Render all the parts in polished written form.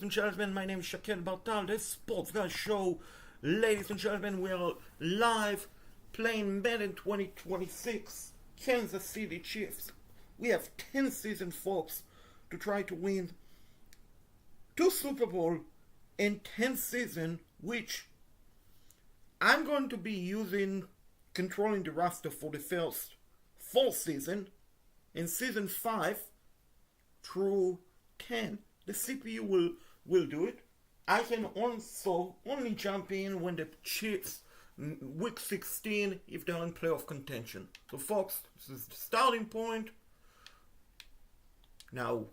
And gentlemen, my name is Shaquille Bartal, the Sports Guy Show. Ladies and gentlemen, we are live playing Madden 2026, Kansas City Chiefs. We have 10 seasons, folks, to try to win 2 Super Bowl in 10 seasons, which I'm going to be using controlling the roster for the first 4 seasons. In season 5 through 10, the CPU will do it. I can also only jump in when the Chiefs week 16 if they're in playoff contention. So folks, this is the starting point. Now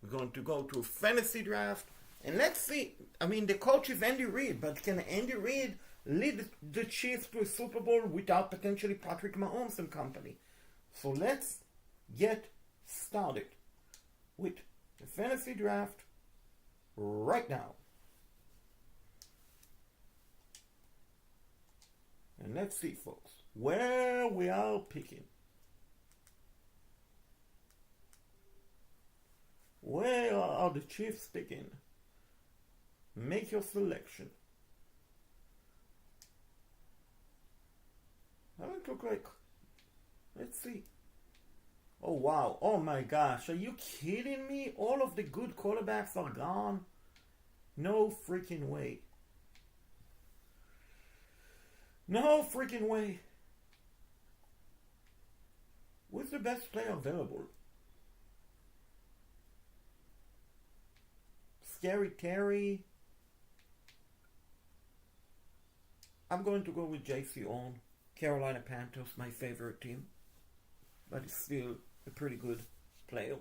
we're going to go to a fantasy draft and let's see. I mean, the coach is Andy Reid, but can Andy Reid lead the Chiefs to a Super Bowl without potentially Patrick Mahomes and company? So let's get started with the fantasy draft right now. And let's see, folks, where we are picking. Where are the Chiefs picking? Make your selection. Doesn't look like. Let's see. Oh wow, oh my gosh, are you kidding me? All of the good quarterbacks are gone? No freaking way. No freaking way. Who's the best player available? Scary Terry. I'm going to go with JC On. Carolina Panthers, my favorite team. But it's still a pretty good player.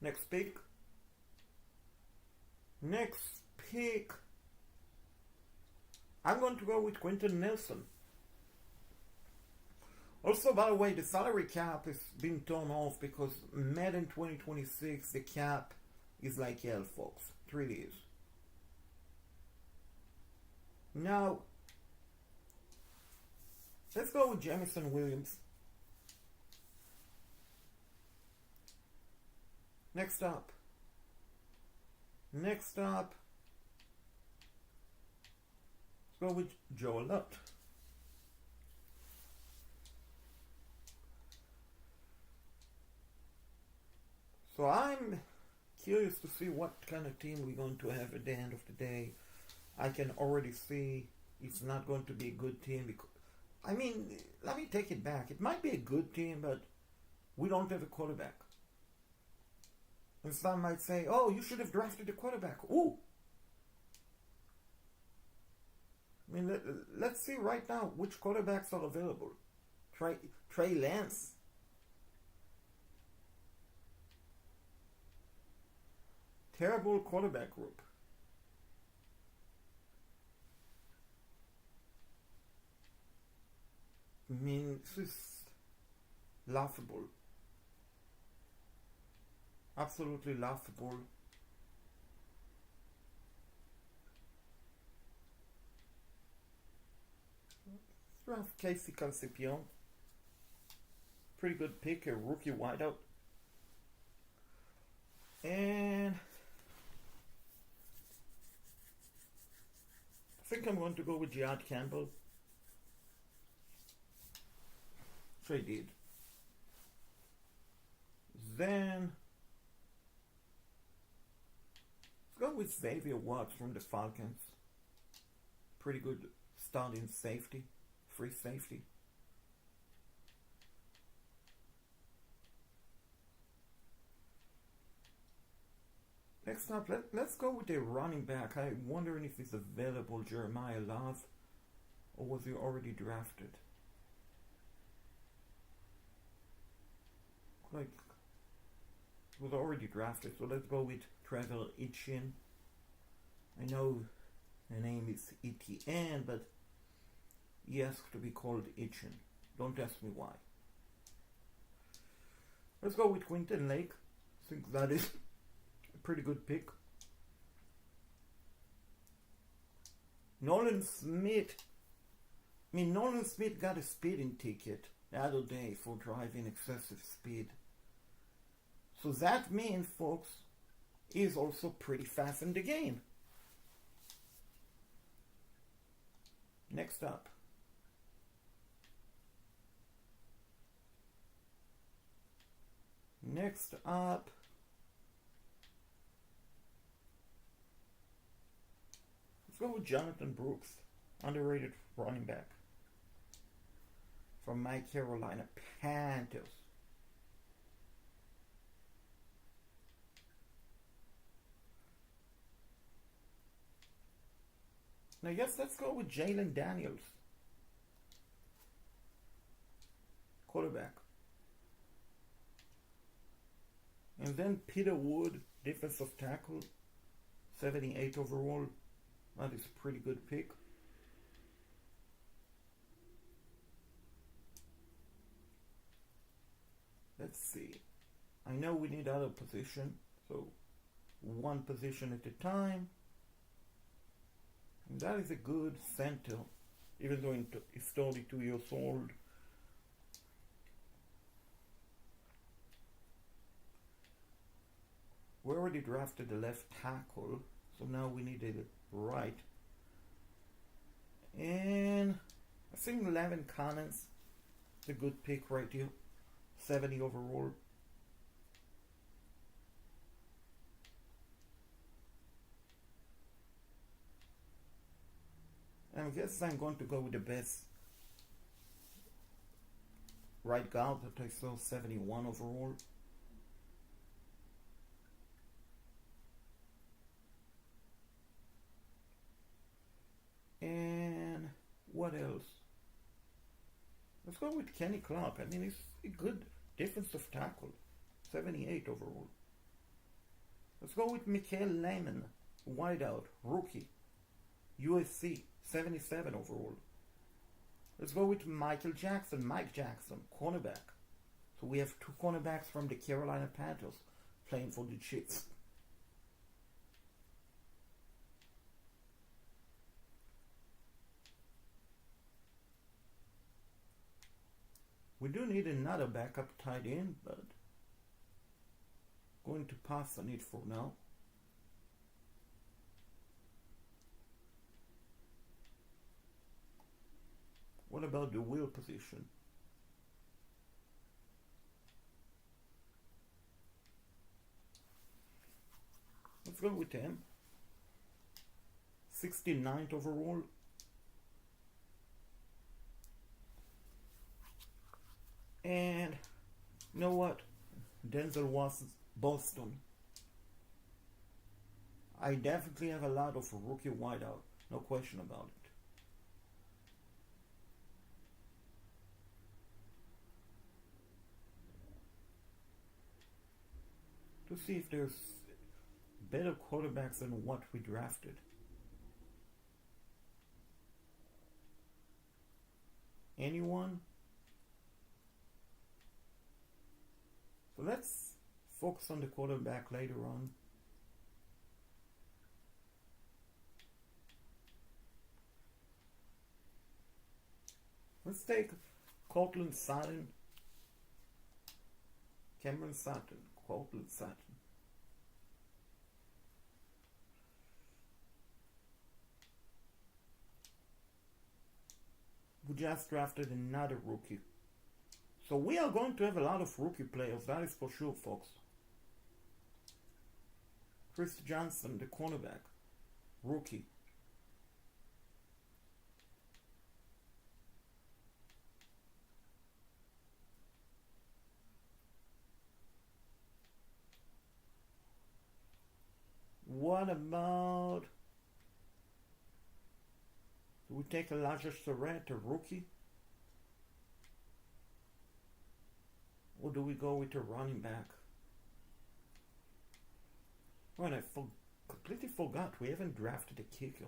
Next pick. Next pick. I'm going to go with Quentin Nelson. Also, by the way, the salary cap is being torn off because Madden 2026, the cap is like hell, folks. 3 years. Now, let's go with Jamison Williams. Next up. Let's go with Joe Lutt. So I'm curious to see what kind of team we're going to have at the end of the day. I can already see it's not going to be a good team because, I mean, let me take it back. It might be a good team, but we don't have a quarterback. And some might say, oh, you should have drafted a quarterback. Ooh. I mean, let's see right now which quarterbacks are available. Trey Lance. Terrible quarterback group. I mean, this is laughable. Absolutely laughable. Draft Casey Concepcion. Pretty good pick, a rookie wideout. And I think I'm going to go with Jihad Campbell. So I did. Then let's go with Xavier Watts from the Falcons. Pretty good starting safety, free safety. Next up, let's go with a running back. I'm wondering if he's available, Jeremiah Love, or was he already drafted? Like, he was already drafted, so let's go with Trevor Etienne. I know the name is Etienne, but he asked to be called Etienne. Don't ask me why. Let's go with Quinton Lake. I think that is a pretty good pick. Nolan Smith. I mean, Nolan Smith got a speeding ticket the other day for driving excessive speed. So that means, folks, he's also pretty fast in the game. Next up. Next up. Let's go with Jonathan Brooks, underrated running back from my Carolina Panthers. Now, yes, let's go with Jalen Daniels, quarterback. And then Peter Wood, defensive tackle, 78 overall. That is a pretty good pick. Let's see. I know we need other position, so one position at a time. And that is a good center, even though he's 32 years old. We already drafted the left tackle, so now we need a right. And I think Levin Collins is a good pick right here. 70 overall. And I guess I'm going to go with the best right guard that I saw, 71 overall. And what else? Let's go with Kenny Clark. I mean, he's a good defensive tackle, 78 overall. Let's go with Mikael Lehman, wideout, rookie, USC, 77 overall. Let's go with Mike Jackson, cornerback. So we have two cornerbacks from the Carolina Panthers playing for the Chiefs. We do need another backup tight end, but going to pass on it for now. What about the wheel position? Let's go with him. 69th overall. And you know what? Denzel was Boston. I definitely have a lot of rookie wideout, no question about it. To see if there's better quarterbacks than what we drafted. Anyone? So let's focus on the quarterback later on. Let's take Cortland Sutton. Cameron Sutton. Cortland Sutton. We just drafted another rookie. So we are going to have a lot of rookie players, that is for sure, folks. Chris Johnson, the cornerback, rookie. What about... Do we take Elijah Surratt, a rookie? Or do we go with a running back? Well, I completely forgot. We haven't drafted a kicker.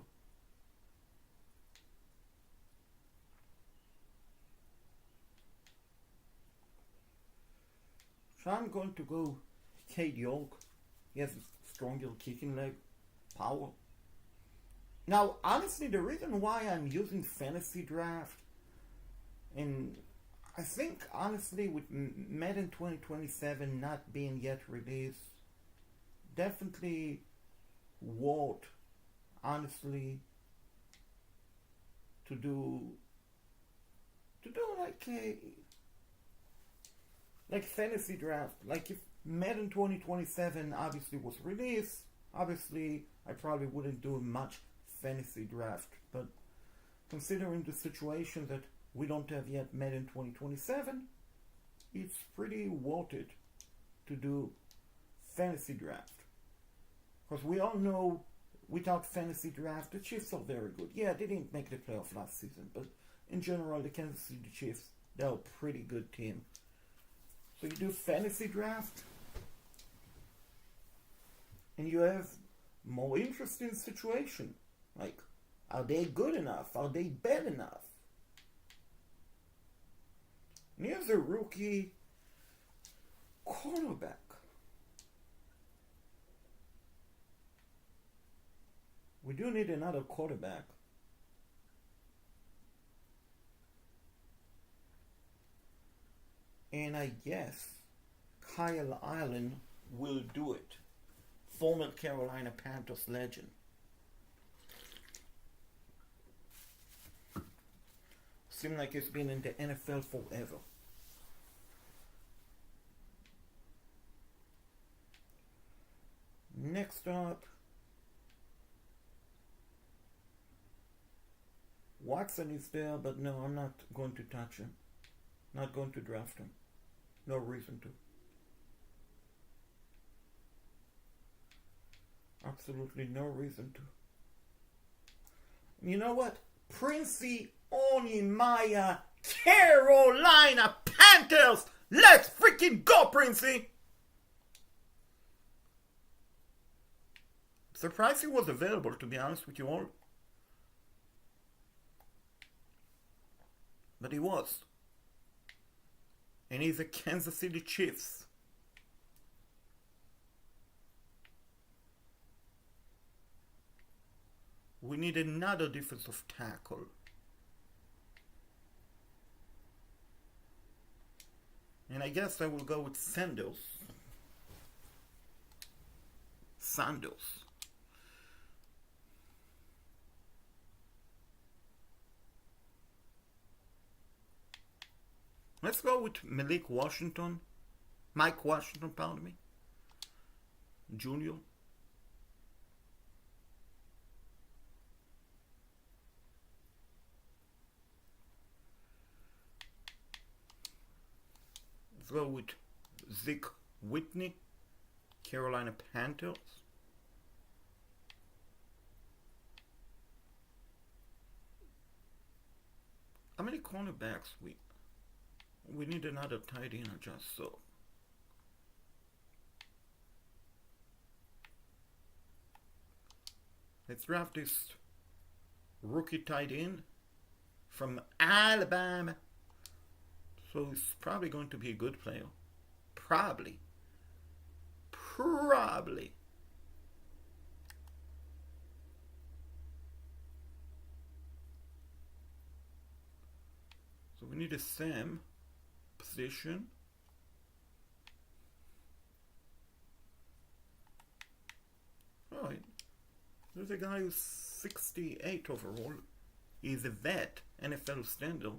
So I'm going to go Cade York. He has a stronger kicking leg, power. Now, honestly, the reason why I'm using fantasy draft, and I think honestly, with Madden 2027 not being yet released, definitely want honestly to do like fantasy draft. Like if Madden 2027 obviously was released, obviously I probably wouldn't do much fantasy draft. But considering the situation that we don't have yet Madden 2027, it's pretty worth it to do fantasy draft. Because we all know without fantasy draft, the Chiefs are very good. Yeah, they didn't make the playoff last season, but in general, the Kansas City Chiefs, they're a pretty good team. So you do fantasy draft, and you have more interesting situation. Like, are they good enough? Are they bad enough? And here's a rookie cornerback. We do need another quarterback. And I guess Kyle Allen will do it. Former Carolina Panthers legend. Seems like he's been in the NFL forever. Next up, Watson is there, but no, I'm not going to touch him. Not going to draft him. No reason to. Absolutely no reason to. You know what? Princey Onimaya, Carolina Panthers! Let's freaking go, Princey! Surprised he was available, to be honest with you all. But he was. And he's a Kansas City Chiefs. We need another defensive tackle. And I guess I will go with Sanders. Let's go with Mike Washington, pardon me, Junior. Let's go with Zeke Whitney, Carolina Panthers. How many cornerbacks we need another tight end just so. Let's draft this rookie tight end from Alabama. So he's probably going to be a good player. Probably. So we need a Sam position. Alright. There's a guy who's 68 overall. He's a vet, NFL standard,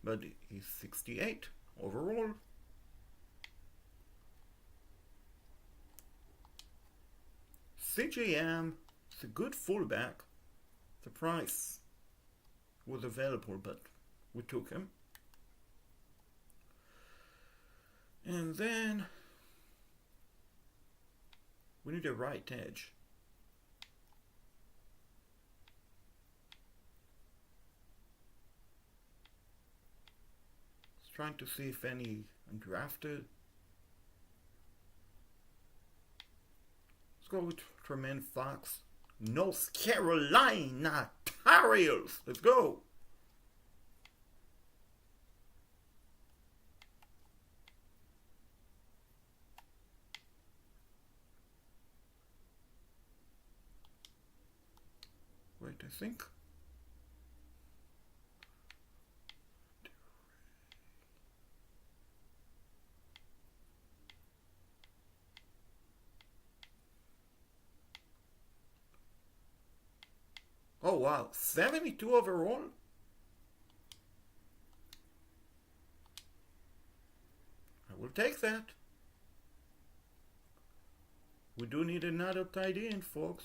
but he's 68 overall. CJM is a good fullback. The price was available, but we took him. And then we need a right edge. Trying to see if any undrafted. Let's go with Tremaine Fox, North Carolina Tar Heels. Let's go. Wait, I think. Oh wow, 72 overall? I will take that. We do need another tight end, folks.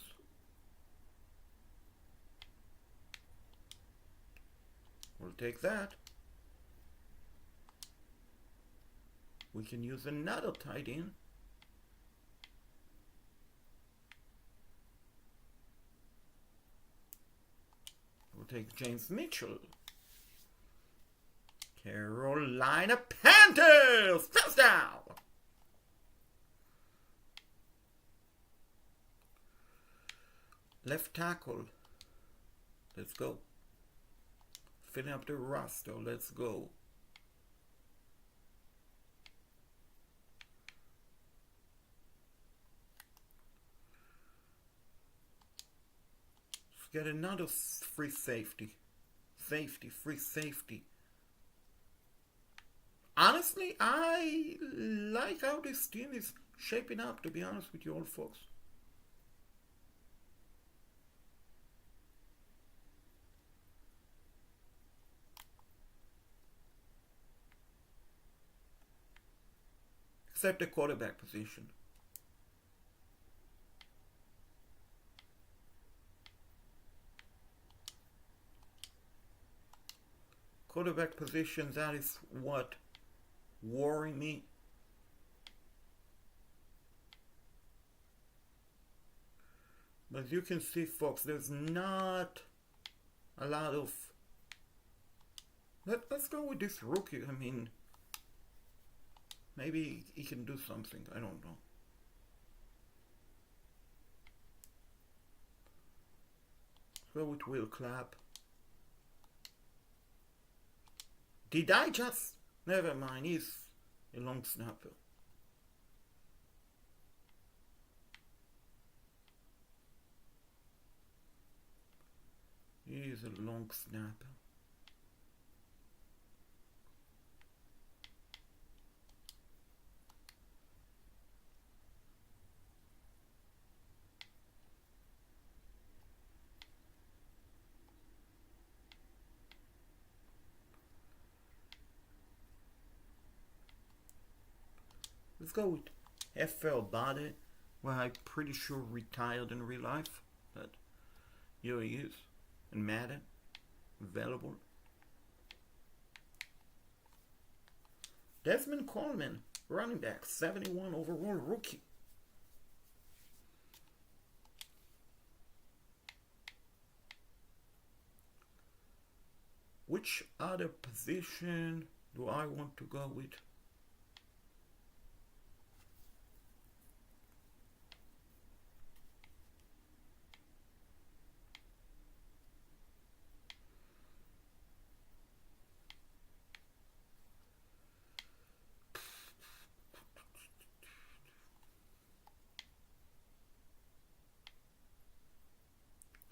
We'll take that. We can use another tight end. We'll take James Mitchell. Carolina Panthers! First down! Left tackle. Let's go. Filling up the roster. Let's go. Let's get another free safety. Free safety. Honestly, I like how this team is shaping up, to be honest with you all folks. Except the quarterback position. Quarterback position, that is what worrying me. But as you can see, folks, there's not a lot of... Let's go with this rookie. I mean, maybe he can do something. I don't know. Let's go with Will Clapp. Did I just... Never mind, he's a long snapper. He is a long snapper. Let's go with FL Bade, well, I'm pretty sure retired in real life, but here he is, in Madden, available. Desmond Coleman, running back, 71 overall rookie. Which other position do I want to go with?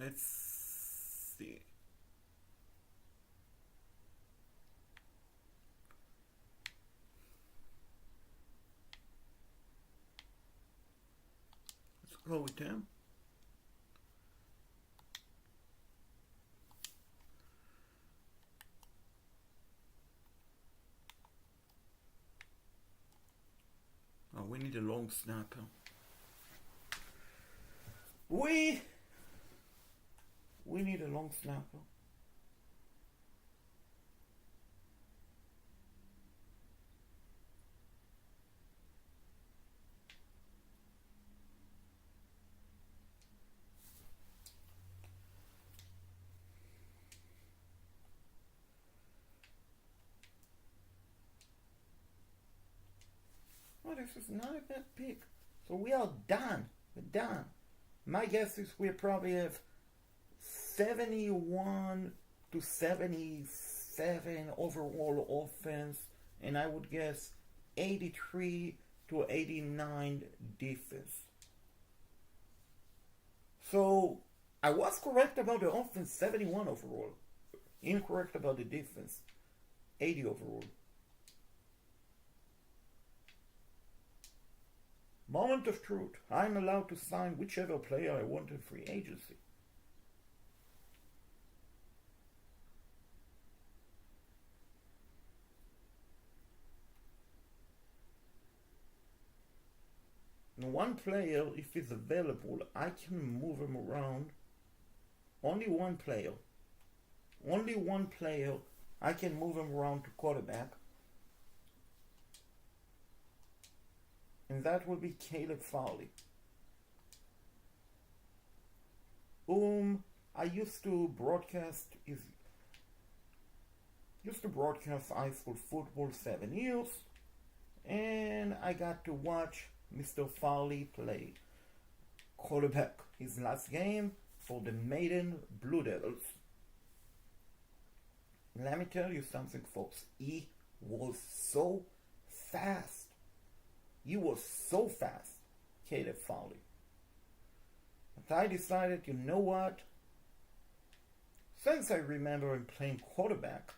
Let's see. Let's go with him. Oh, we need a long snapper. We need a long snapper. Oh, this is not a bad pick. So we are done. We're done. My guess is we probably have 71 to 77 overall offense, and I would guess 83 to 89 defense. So I was correct about the offense, 71 overall. Incorrect about the defense, 80 overall. Moment of truth. I'm allowed to sign whichever player I want in free agency. And one player, if he's available, I can move him around. Only one player. Only one player. I can move him around to quarterback. And that will be Caleb Farley. I used to broadcast high school football 7 years, and I got to watch Mr. Farley play quarterback his last game for the Maiden Blue Devils. Let me tell you something, folks. He was so fast. He was so fast, Caleb Farley. But I decided, you know what? Since I remember him playing quarterback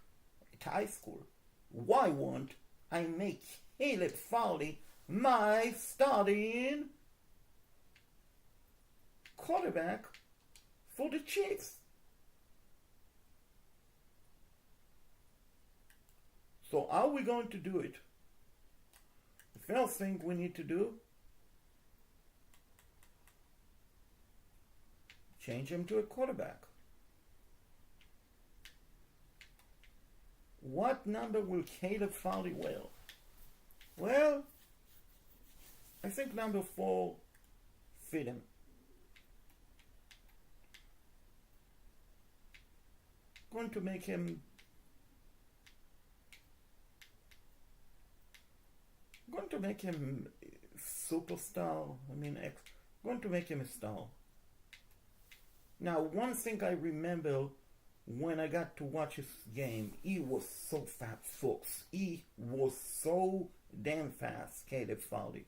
at high school, why won't I make Caleb Farley my starting quarterback for the Chiefs? So how are we going to do it? The first thing we need to do, change him to a quarterback. What number will Caleb Farley wear? Well, I think number 4 fit him. Going to make him superstar. Going to make him a star. Now, one thing I remember when I got to watch his game, he was so fast, folks. He was so damn fast, Caleb Farley.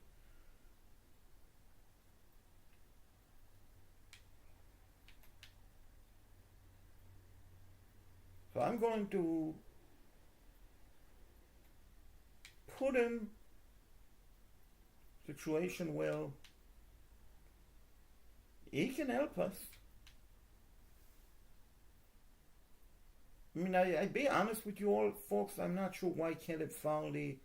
So I'm going to put him situation where he can help us. I be honest with you all, folks, I'm not sure why Caleb Farley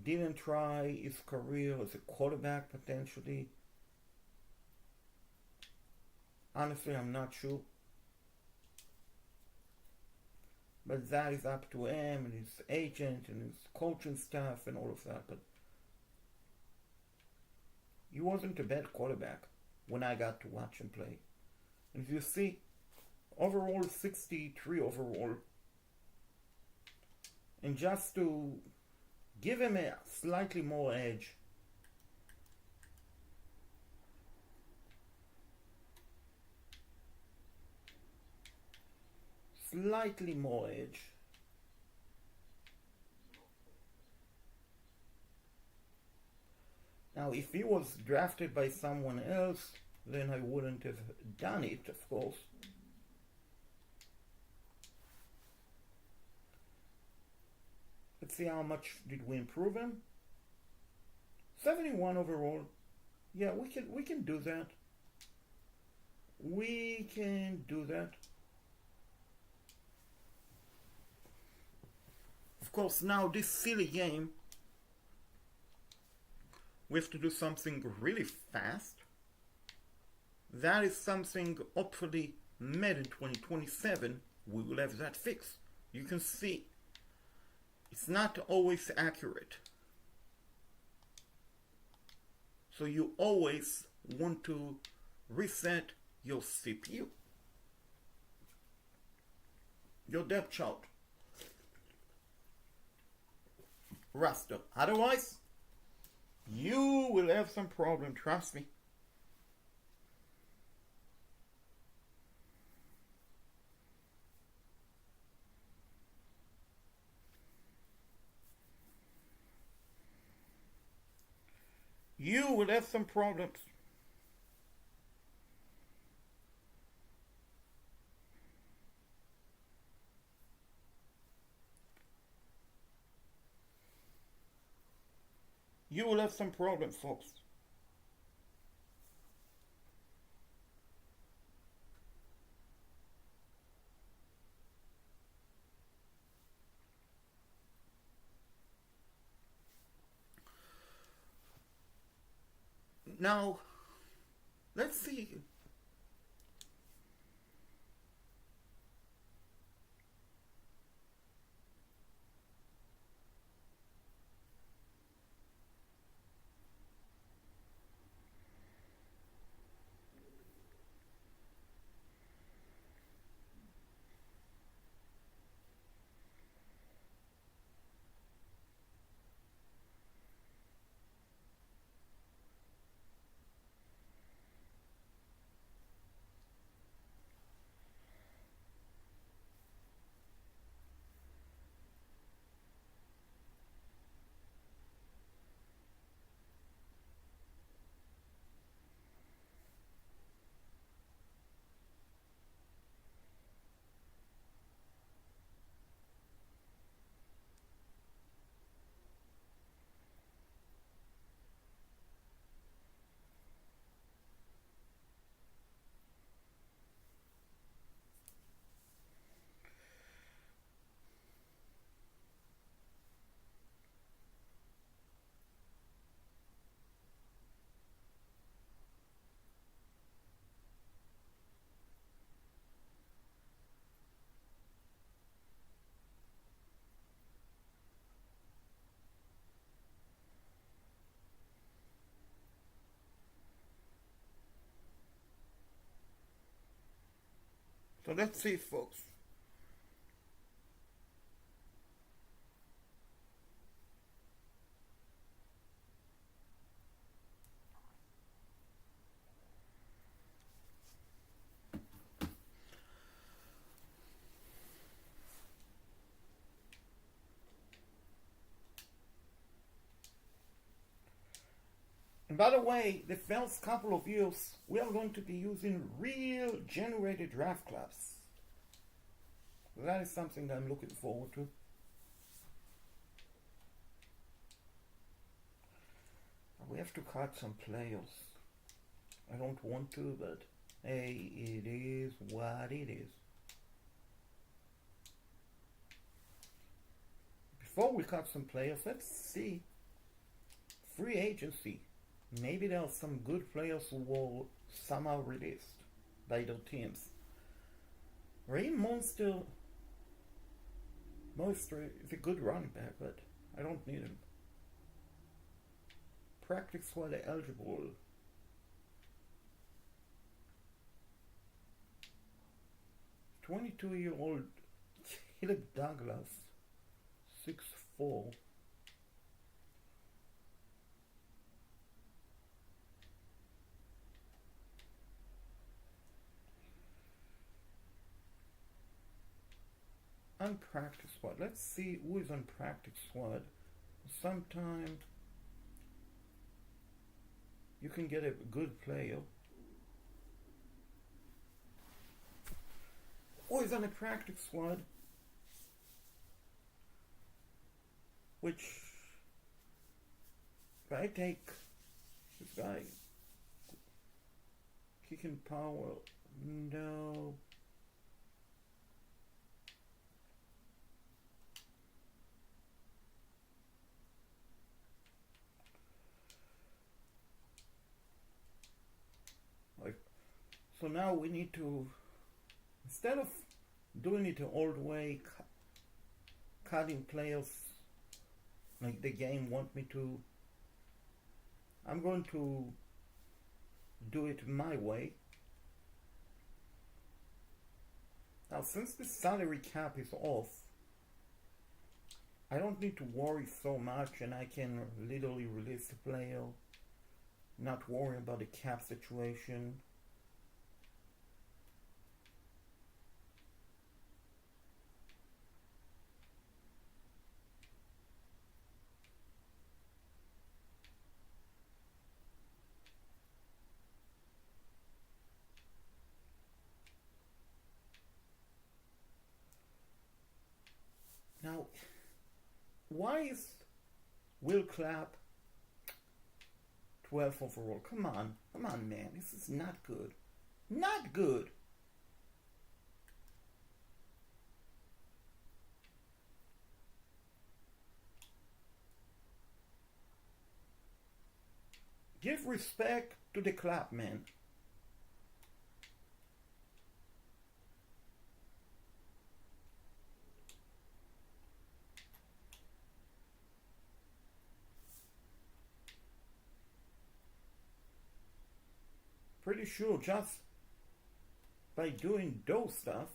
didn't try his career as a quarterback potentially. Honestly, I'm not sure. But that is up to him and his agent and his coaching staff and all of that. But he wasn't a bad quarterback when I got to watch him play. And you see, overall 63 overall. And just to give him a slightly more edge, slightly more edge, now if he was drafted by someone else, then I wouldn't have done it, of course. Let's see how much did we improve him. 71 overall. Yeah, we can do that. We can do that. Of course, now this silly game, we have to do something really fast. That is something, hopefully, Madden 2027, we will have that fixed. You can see, it's not always accurate. So you always want to reset your CPU, your depth chart, raster. Otherwise, you will have some problem, trust me. You will have some problems. You will have some problems, folks. Now, let's see. So let's see, folks. And by the way, the first couple of years, we are going to be using real generated draft class. That is something that I'm looking forward to. We have to cut some players. I don't want to, but hey, it is what it is. Before we cut some players, let's see. Free agency. Maybe there are some good players who were somehow released by their teams. Raheem Monster is a good running back, but I don't need him. Practice squad eligible. "22-year-old Caleb Douglas, 6'4". On practice squad. Let's see who is on practice squad. Sometime you can get a good player. Who is on a practice squad? Which, if I take this guy, kicking power, no. So now we need to, instead of doing it the old way, cutting players like the game want me to, I'm going to do it my way. Now, since the salary cap is off, I don't need to worry so much, and I can literally release the player, not worry about the cap situation. Now, why is Will Clapp 12 overall? Come on, man. This is not good. Not good. Give respect to the club, man. Pretty sure just by doing those stuff,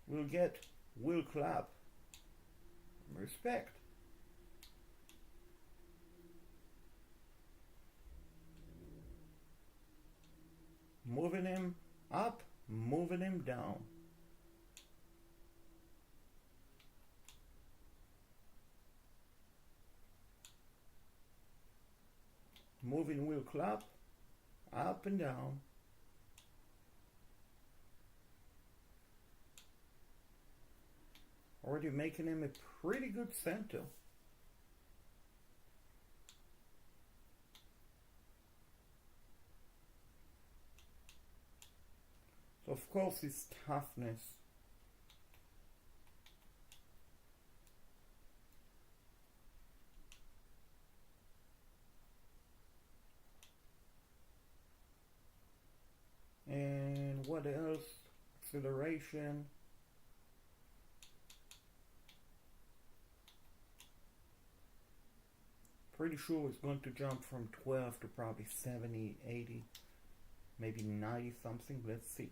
we'll get will clap respect. Moving him up, moving him down. Moving will clap up and down. Already making him a pretty good center. So of course his toughness and what else? Acceleration. Pretty sure it's going to jump from 12 to probably 70, 80, maybe 90 something. Let's see.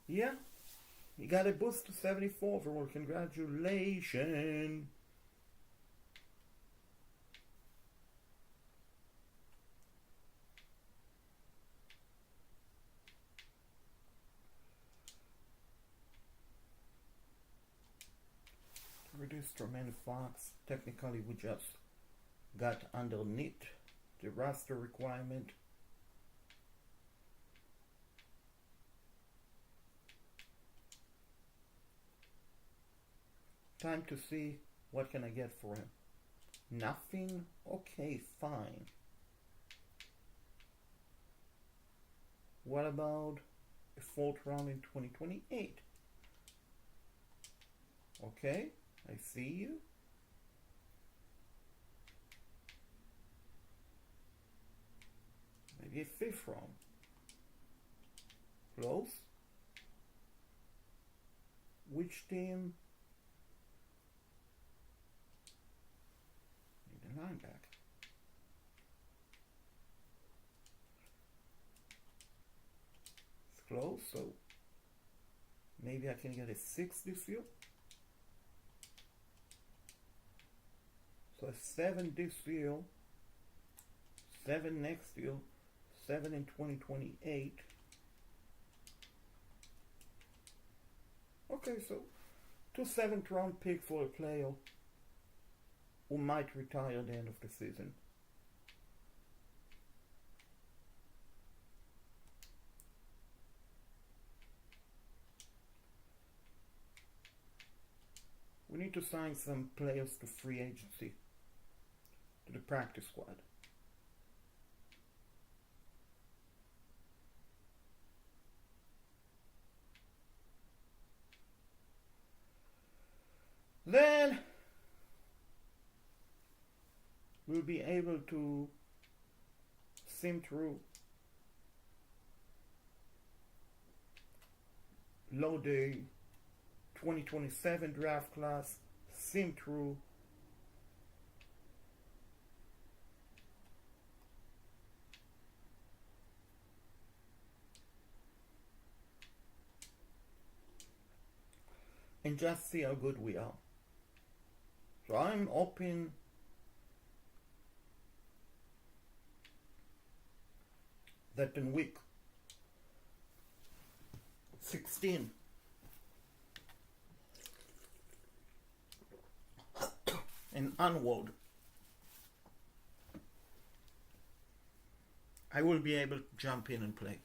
Yeah, he got a boost to 74 overall. Congratulations. Reduce Tremaine Fox. Technically, we just got underneath the roster requirement. Time to see what can I get for him. Nothing? Okay, fine. What about a fourth round in 2028? Okay, I see you. Maybe a fifth round. Close. Which team? Need a linebacker. It's close, so maybe I can get a 6 this year. So a 7 this year, 7 next year, 7 in 2028. Okay, so 2 7th round pick for a player who might retire at the end of the season. We need to sign some players to free agency, to the practice squad. Then we'll be able to sim through, load the 2027 draft class, sim through, and just see how good we are. So I'm hoping that in week 16 and onward, I will be able to jump in and play.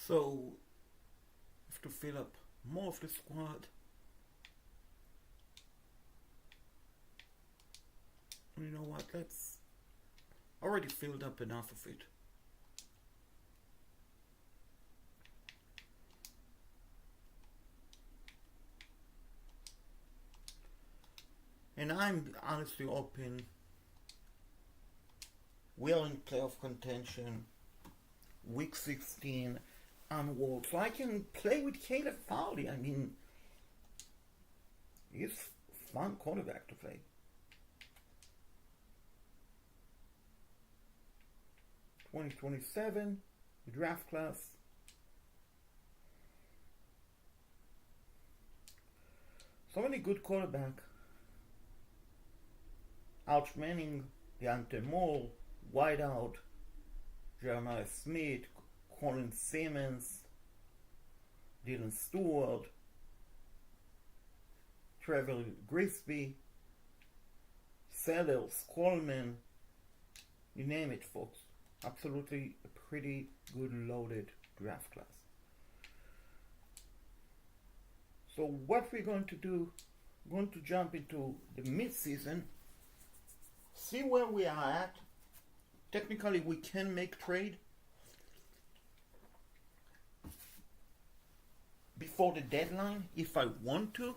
So, have to fill up more of the squad. You know what? Let's already filled up enough of it. And I'm honestly hoping we're in playoff contention week 16 onward, so I can play with Caleb Farley. I mean, he's a fun quarterback to play. (2027) the draft class. So many good quarterback. Arch Manning, Deontay Moore, wideout, Jeremiah Smith, Colin Simmons, Dylan Stewart, Trevor Grisby, Sellers, Coleman, you name it, folks. Absolutely a pretty good loaded draft class. So what we're going to do, we're going to jump into the mid-season, see where we are at. Technically, we can make trade before the deadline if I want to.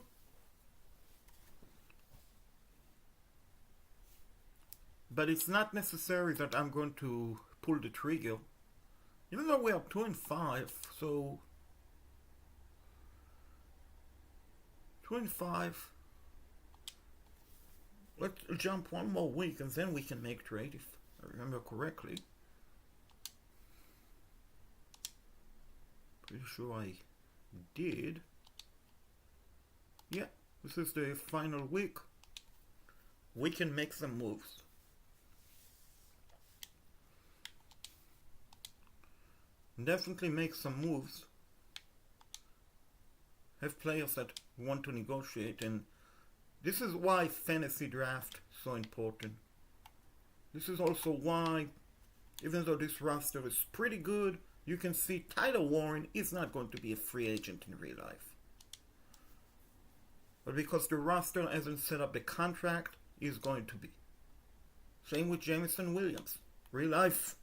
But it's not necessary that I'm going to pull the trigger. Even though we are 2-5, so 2-5. Let's jump one more week and then we can make trade if I remember correctly. Pretty sure I did. Yeah, this is the final week. We can make some moves. Definitely make some moves. Have players that want to negotiate, and this is why fantasy draft is so important. This is also why, even though this roster is pretty good, you can see Tyler Warren is not going to be a free agent in real life. But because the roster hasn't set up the contract, he's going to be. Same with Jameson Williams. Real life,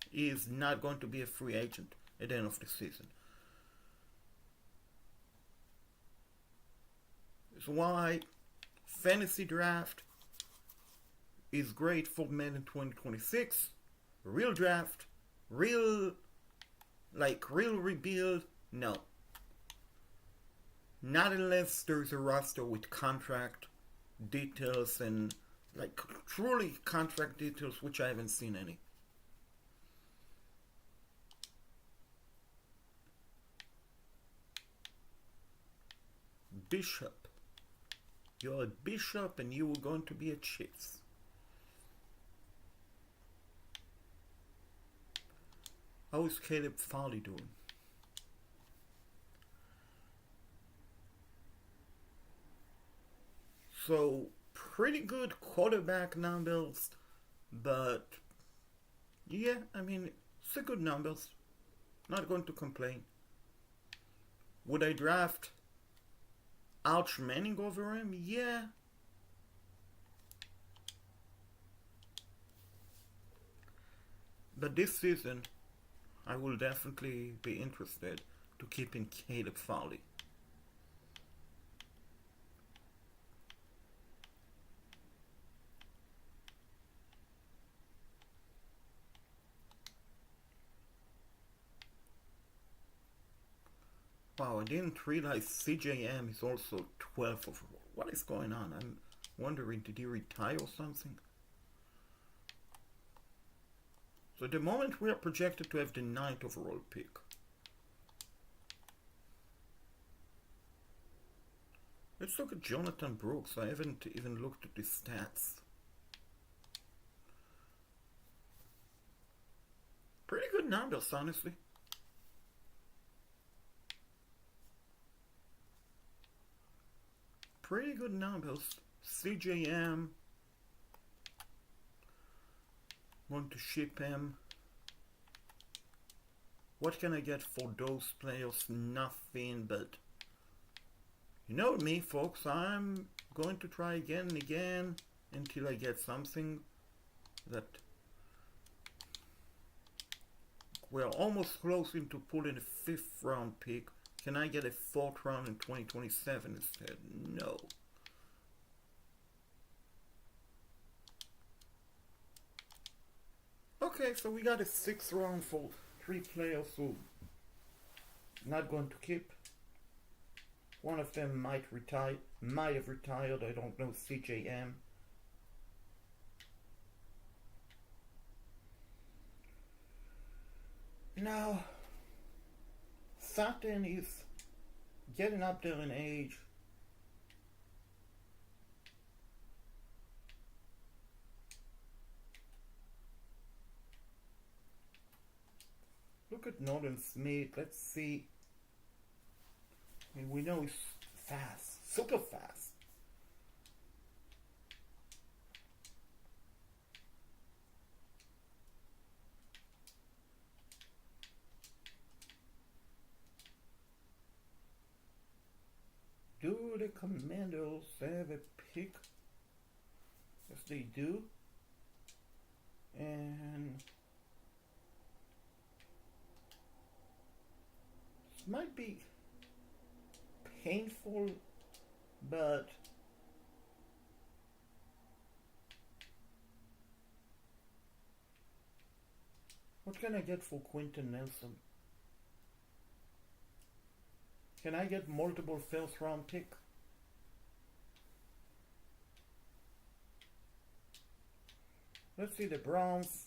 he is not going to be a free agent at the end of the season. That's why fantasy draft is great for men in 2026. Real draft, real rebuild, no. Not unless there's a roster with contract details and truly contract details, which I haven't seen any. Bishop. You're a Bishop and you were going to be a Chiefs. How is Caleb Farley doing? So, pretty good quarterback numbers, but yeah, I mean, it's a good numbers. Not going to complain. Would I draft Arch Manning over him? Yeah. But this season, I will definitely be interested to keep in Caleb Farley. Wow, I didn't realize CJM is also 12th overall. What is going on? I'm wondering, did he retire or something? So at the moment we are projected to have the 9th overall pick. Let's look at Jonathan Brooks. I haven't even looked at his stats. Pretty good numbers, honestly. Pretty good numbers. CJM. Want to ship him. What can I get for those players? Nothing, but you know me, folks. I'm going to try again and again until I get something that we're almost close into pulling a 5th round pick. Can I get a 4th round in 2027 instead? No. Okay, so we got a 6th round for 3 players who not going to keep. One of them might have retired, I don't know, CJM. Now, Saturn is getting up there in age. Look at Nolan Smith, let's see. I mean, we know he's fast, super fast. Do the Commandos have a pick? Yes, they do. And this might be painful, but what can I get for Quentin Nelson? Can I get multiple 1st round pick? Let's see the Browns.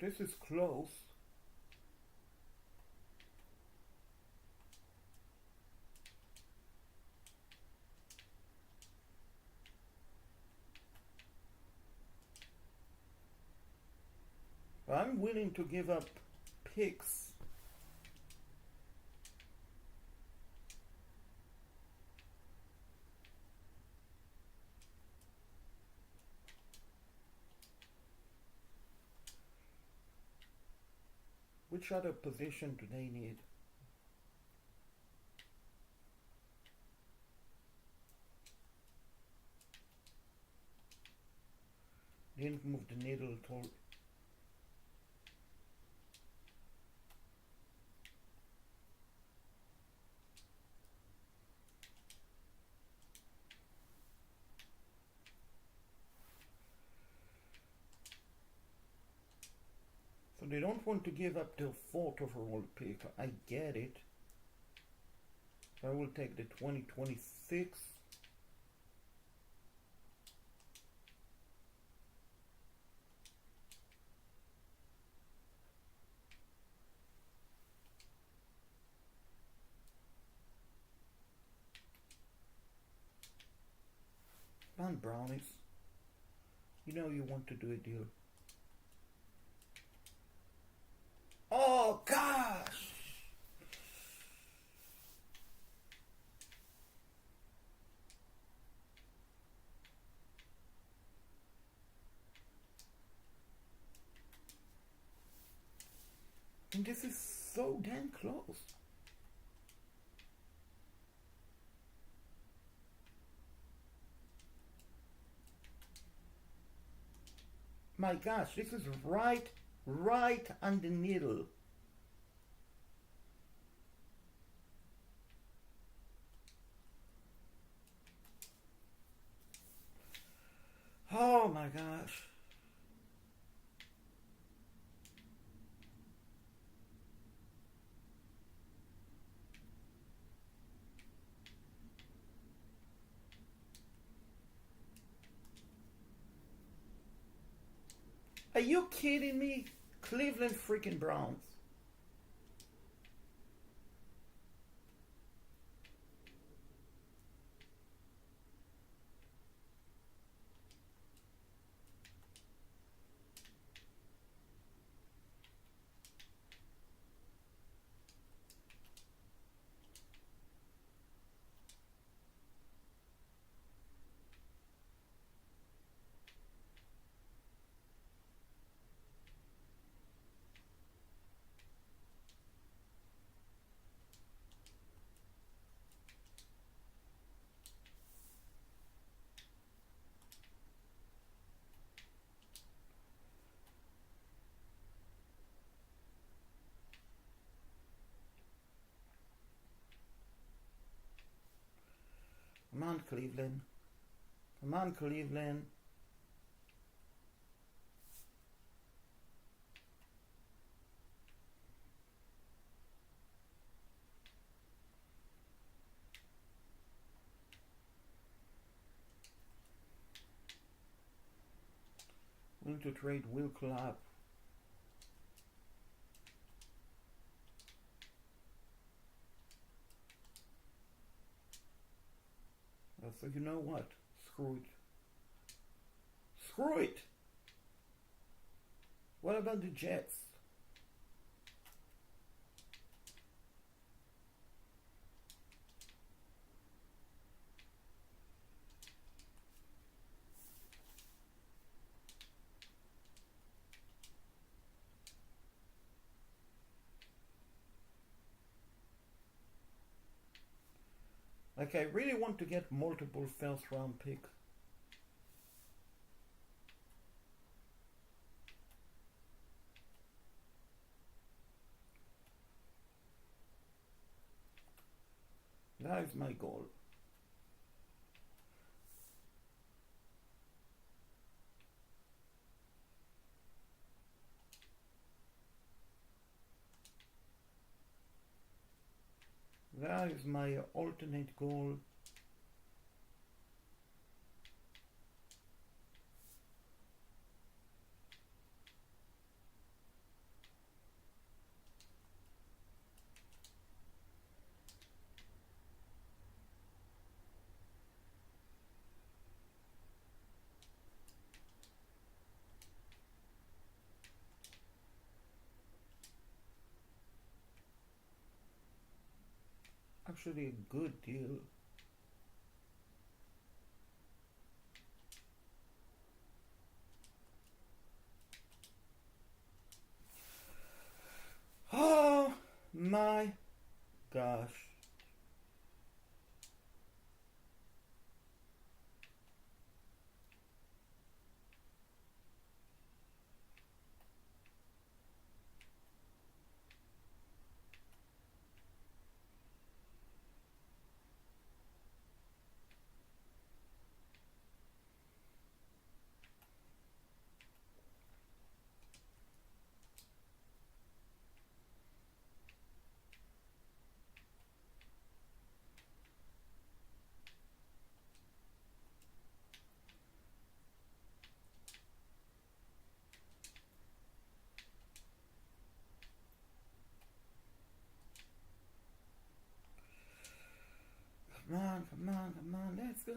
This is close. I'm willing to give up picks. Which other position do they need? Didn't move the needle at all. So they don't want to give up their 4th overall pick. I get it. So I will take the 2026. Come on, Brownies. You know you want to do a deal. Oh, gosh! And this is so damn close. My gosh, this is right on the needle. Oh my gosh. Are you kidding me? Cleveland freaking Browns. Come on, Cleveland. Come on, Cleveland. Willing to trade Will Clapp. So you know what? Screw it. Screw it! What about the Jets? Like, I really want to get multiple first round picks. That is my goal. That is my alternate goal. Actually, a good deal. Oh my gosh. Come on, come on, come on, let's go.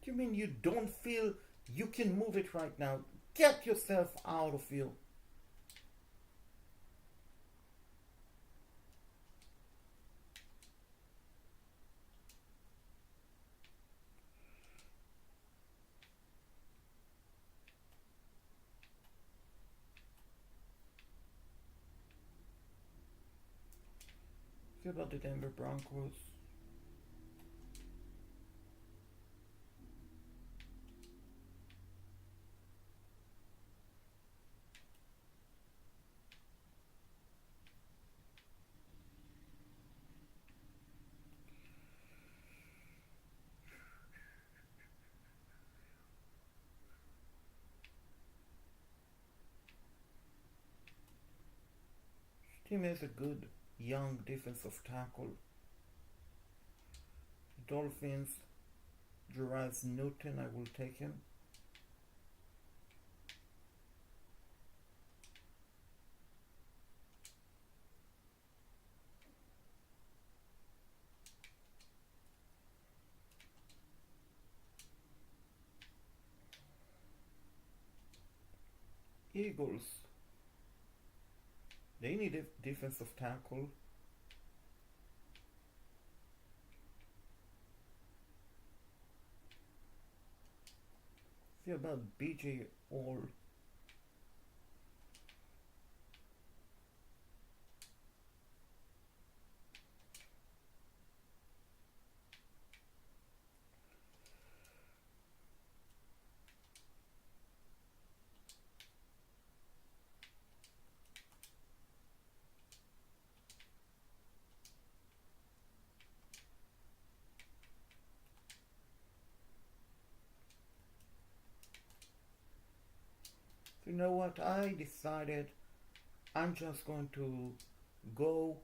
You mean you don't feel you can move it right now? Get yourself out of here. What about the Denver Broncos? Team has a good young defensive tackle. Dolphins, Jerez Newton, I will take him. Eagles, they need a defensive tackle. See about BJ All. You know what? I decided I'm just going to go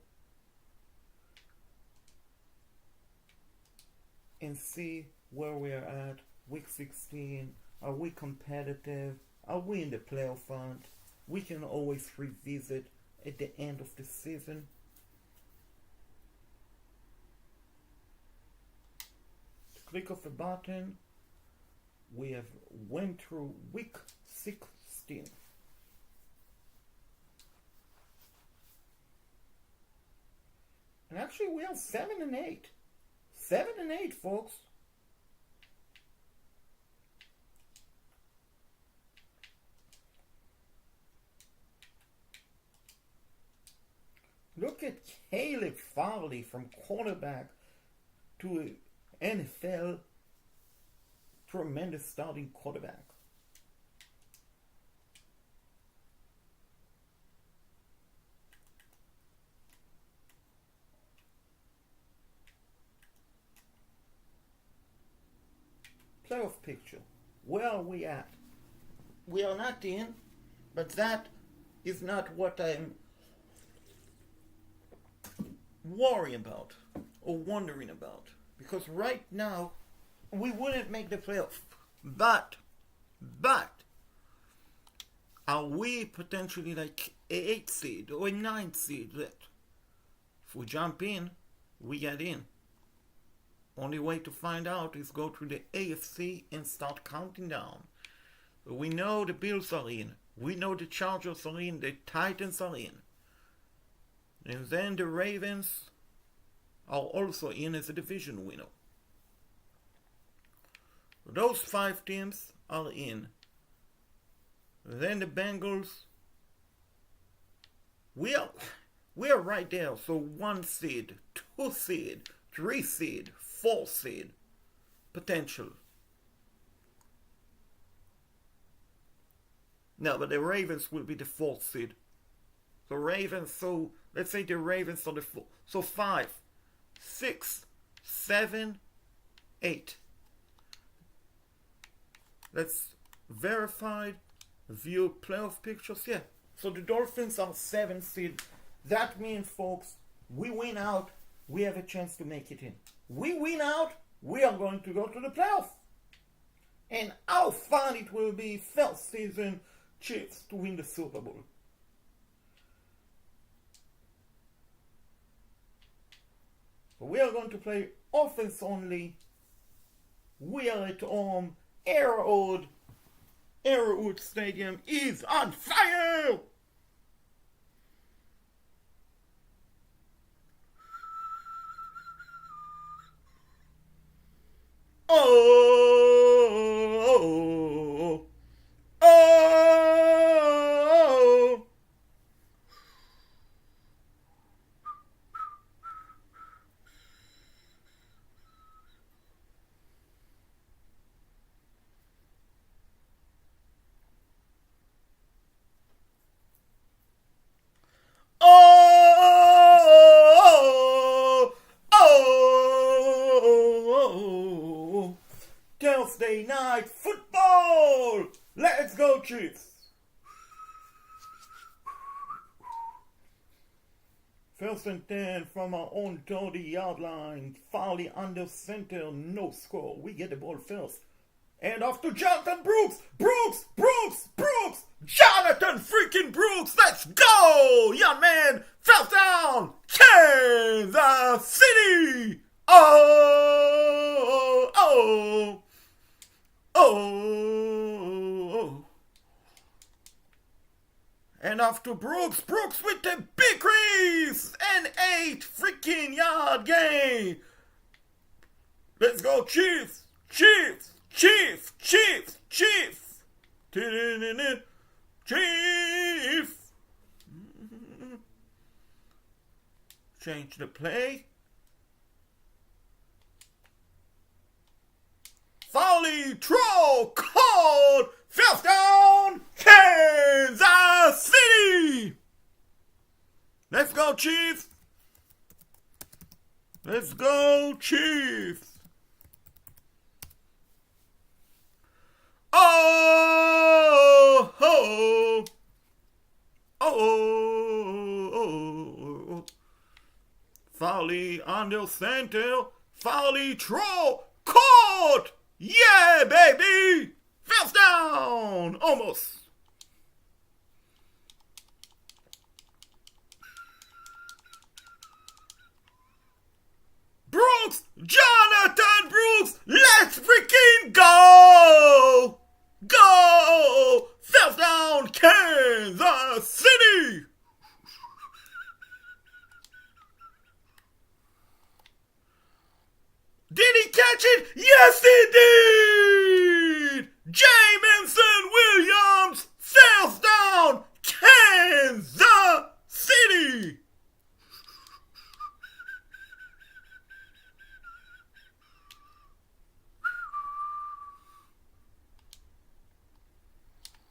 and see where we're at. Week 16. Are we competitive? Are we in the playoff hunt? We can always revisit at the end of the season. Click of a button. We have went through week 16. And actually we are 7-8. 7-8, folks. Look at Caleb Farley from quarterback to NFL tremendous starting quarterback. Playoff picture. Where are we at? We are not in, but that is not what I'm worrying about or wondering about. Because right now, we wouldn't make the playoff. But, are we potentially like an 8th seed or a 9th seed? If we jump in, we get in. Only way to find out is go to the AFC and start counting down. We know the Bills are in. We know the Chargers are in. The Titans are in. And then the Ravens are also in as a division winner. Those 5 teams are in. Then the Bengals. We are right there. So 1 seed, 2 seed, 3 seed, 4 seed potential. No, but the Ravens will be the 4th seed. The Ravens, so let's say the Ravens are the 4th. So 5, 6, 7, 8. Let's verify, view playoff pictures. Yeah, so the Dolphins are 7th seed. That means, folks, we win out, we have a chance to make it in. We win out, we are going to go to the playoff. And how fun it will be, first season Chiefs to win the Super Bowl. So we are going to play offense only. We are at home. Arrowwood Stadium is on fire! Oh, oh, oh. Thursday night football! Let's go, Chiefs! First and 10 from our own 30-yard line. Farley under center, no score. We get the ball first. And off to Jonathan Brooks. Brooks. Jonathan freaking Brooks. Let's go. Young man. First down. Kansas City. Oh. And off to Brooks. Brooks with the big crease. An 8 freaking yard gain. Let's go, Chiefs. Chiefs. Change the play. Farley throw called. First down, Kansas City. Let's go, Chiefs. Let's go, Chiefs. Farley under center. Farley throw. Caught. Yeah, baby. First down. Almost. Brooks. Jonathan Brooks. Let's freaking go. Go! First down, Kansas City! Did he catch it? Yes, he did! Jamison Williams, first down, Kansas City!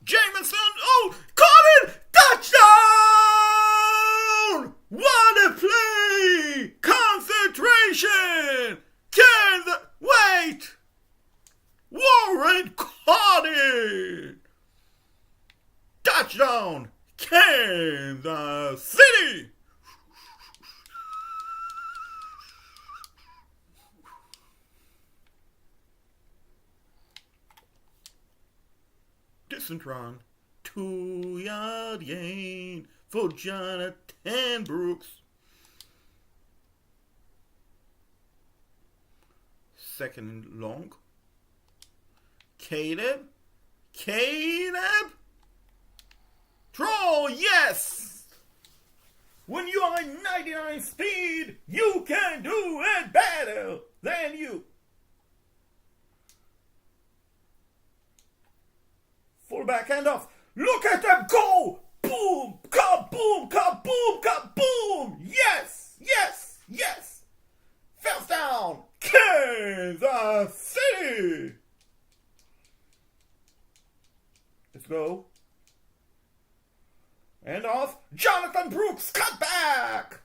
Jamison, caught it! Touchdown! What a play! Concentration! Wait! Warren caught it! Touchdown! Kansas City! Decent run. 2-yard gain for Jonathan Brooks. Second and long. Caleb. Throw, yes! When you are in 99 speed, you can do it better than you. Fullback handoff. Look at them go! Boom! Kaboom! Kaboom! Kaboom! Yes! First down! Kansas City! Let's go. And off. Jonathan Brooks, cut back!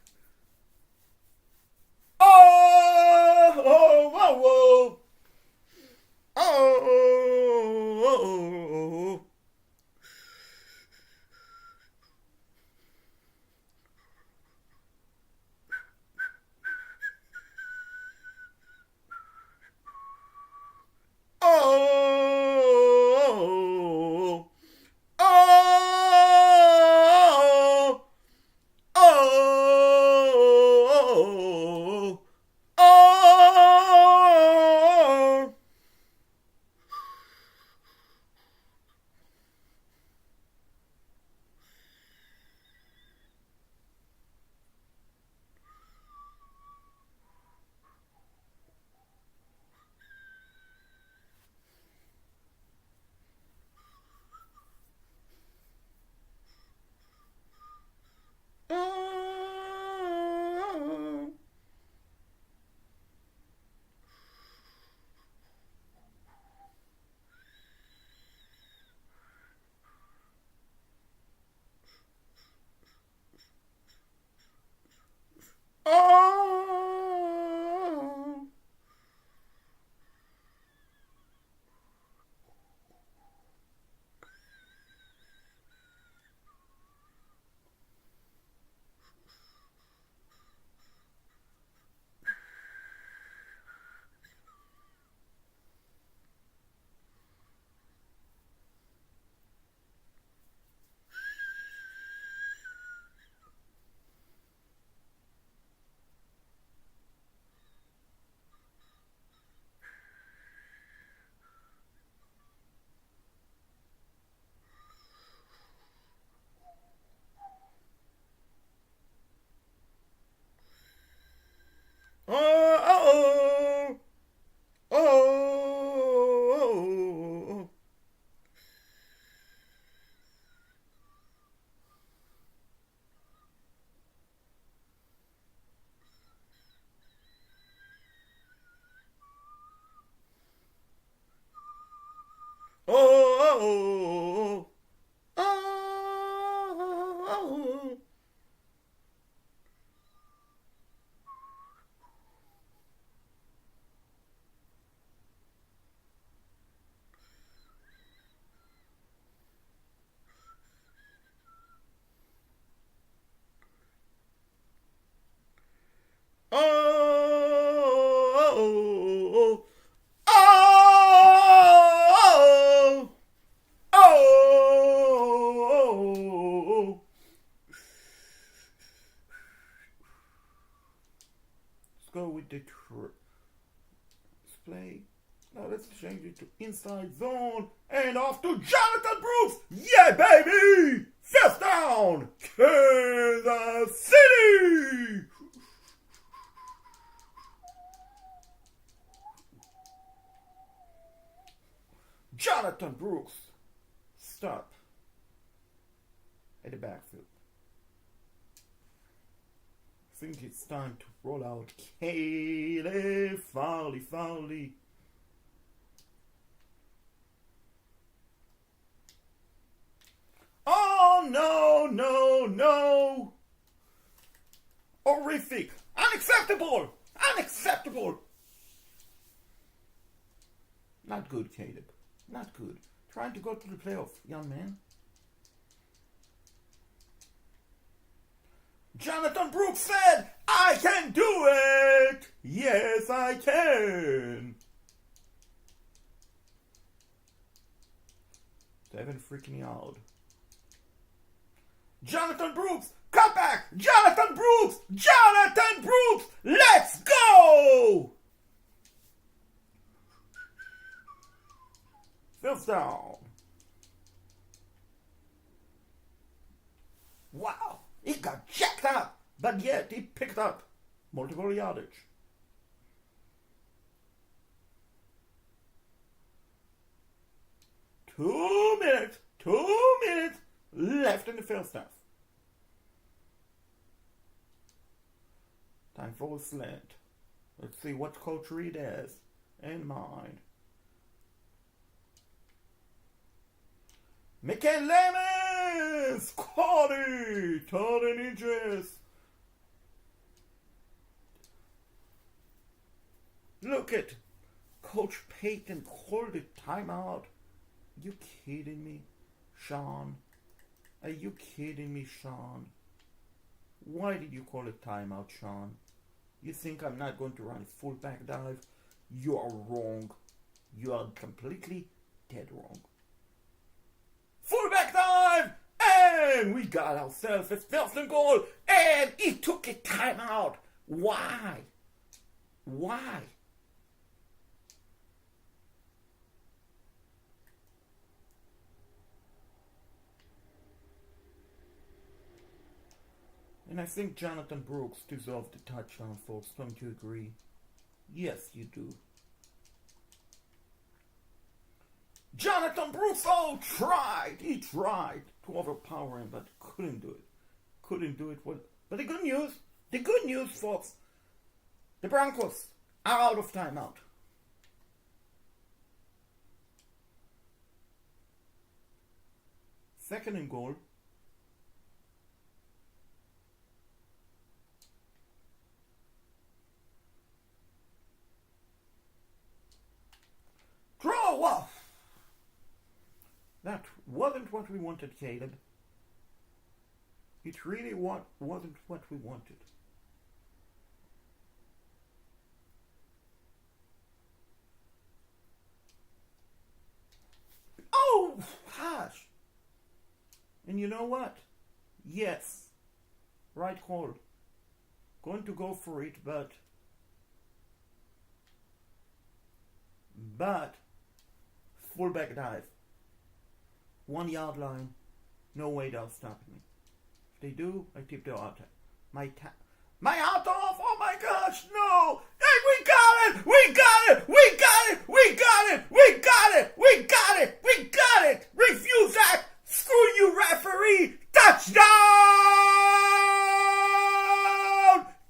display. Now let's change it to inside zone. And off to Jonathan Brooks. Yeah, baby! First down, Kansas City! Jonathan Brooks. Stop. At the backfield. I think it's time to roll out Caleb Farley. Oh, no. Horrific. Unacceptable. Not good, Caleb. Not good. Trying to go to the playoff, young man. Jonathan Brooks said, I can do it! Yes, I can! 7 freaking yard. Jonathan Brooks, come back! Jonathan Brooks! Let's go! First down. Wow, he got jacked up, but yet he picked up multiple yardage. Two minutes left in the first half. Time for a slant. Let's see what Coach Reed has in mind. Michael Lemons! Caught it! 13 inches. Look at Coach Payton called it timeout. You kidding me, Sean? Are you kidding me, Sean? Why did you call it timeout, Sean? You think I'm not going to run a fullback dive? You are wrong. You are completely dead wrong. Fullback dive! And we got ourselves a first and goal. And he took a timeout. Why? And I think Jonathan Brooks deserved the touchdown, folks. Don't you agree? Yes, you do. Jonathan Brooks, he tried to overpower him, but couldn't do it. But the good news, folks, the Broncos are out of timeout. Second and goal. Throw off. That wasn't what we wanted, Caleb. It really wasn't what we wanted. Oh, gosh. And you know what? Yes. Right call. Going to go for it, but fullback dive. 1 yard line. No way they'll stop me. If they do, I tip their out. My out off! Oh my gosh, no! Hey, we got it! Refuse that! Screw you, referee! Touchdown!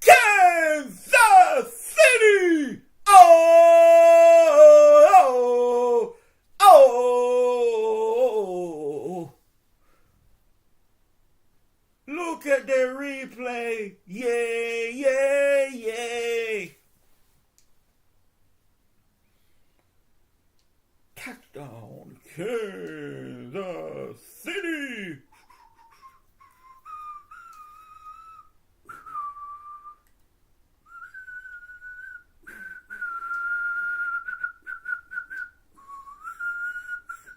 Kansas City! Look at the replay. Yay. Touchdown, Kansas City.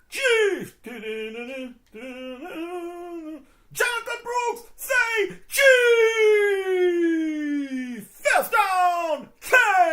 Chiefs. Jonathan Brooks, say Chiefs! First down, Kansas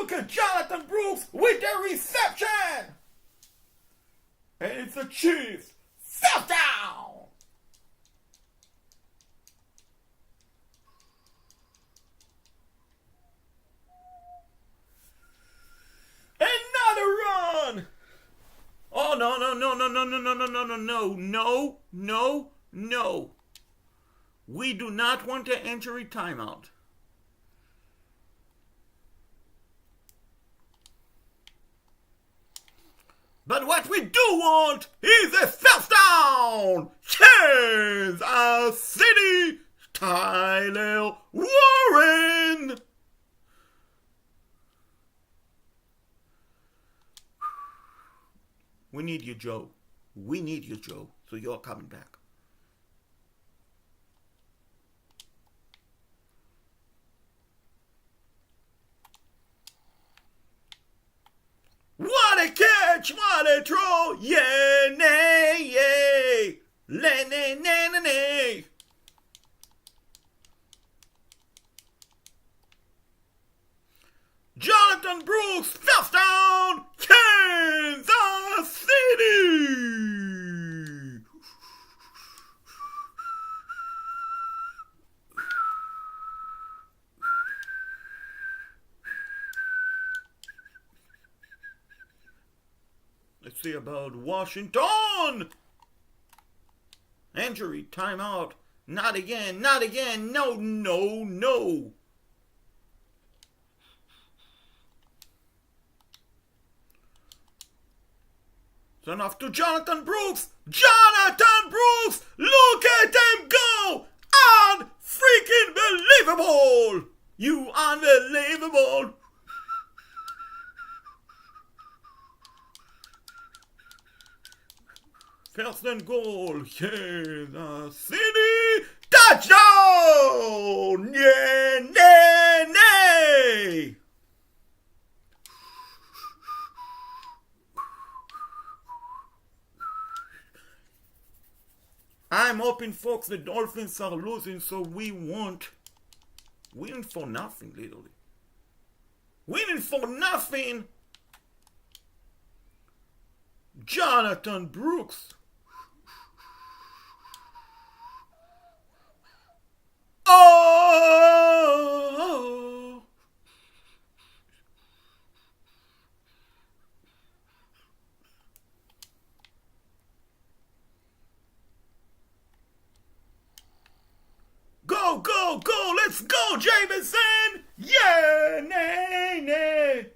look at Jonathan Brooks with the reception. And it's the Chiefs. First down. Another run. Oh, no, no, no, no, no, no, no, no, no, no, no, no, no, no. We do not want an injury timeout. But what we do want is a first down! Kansas City! Tyler Warren! We need you, Joe. We need you, Joe. So you're coming back. What a catch! What a throw! Yeah, nay, yay! Le, nay, nay, nay, nay. Jonathan Brooks, first down! Kansas City! Let's see about Washington. Injury timeout. Not again. Not again. No, no, no. Send off to Jonathan Brooks. Jonathan Brooks. Look at him go. Unfreaking believable. You unbelievable. First and goal, Kansas City, touchdown! Yeah, nay, nay! I'm hoping, folks, the Dolphins are losing, so we won't win for nothing, literally. Winning for nothing! Jonathan Brooks. Oh! Go, go, go! Let's go, Jameson! Yeah, nay, nay!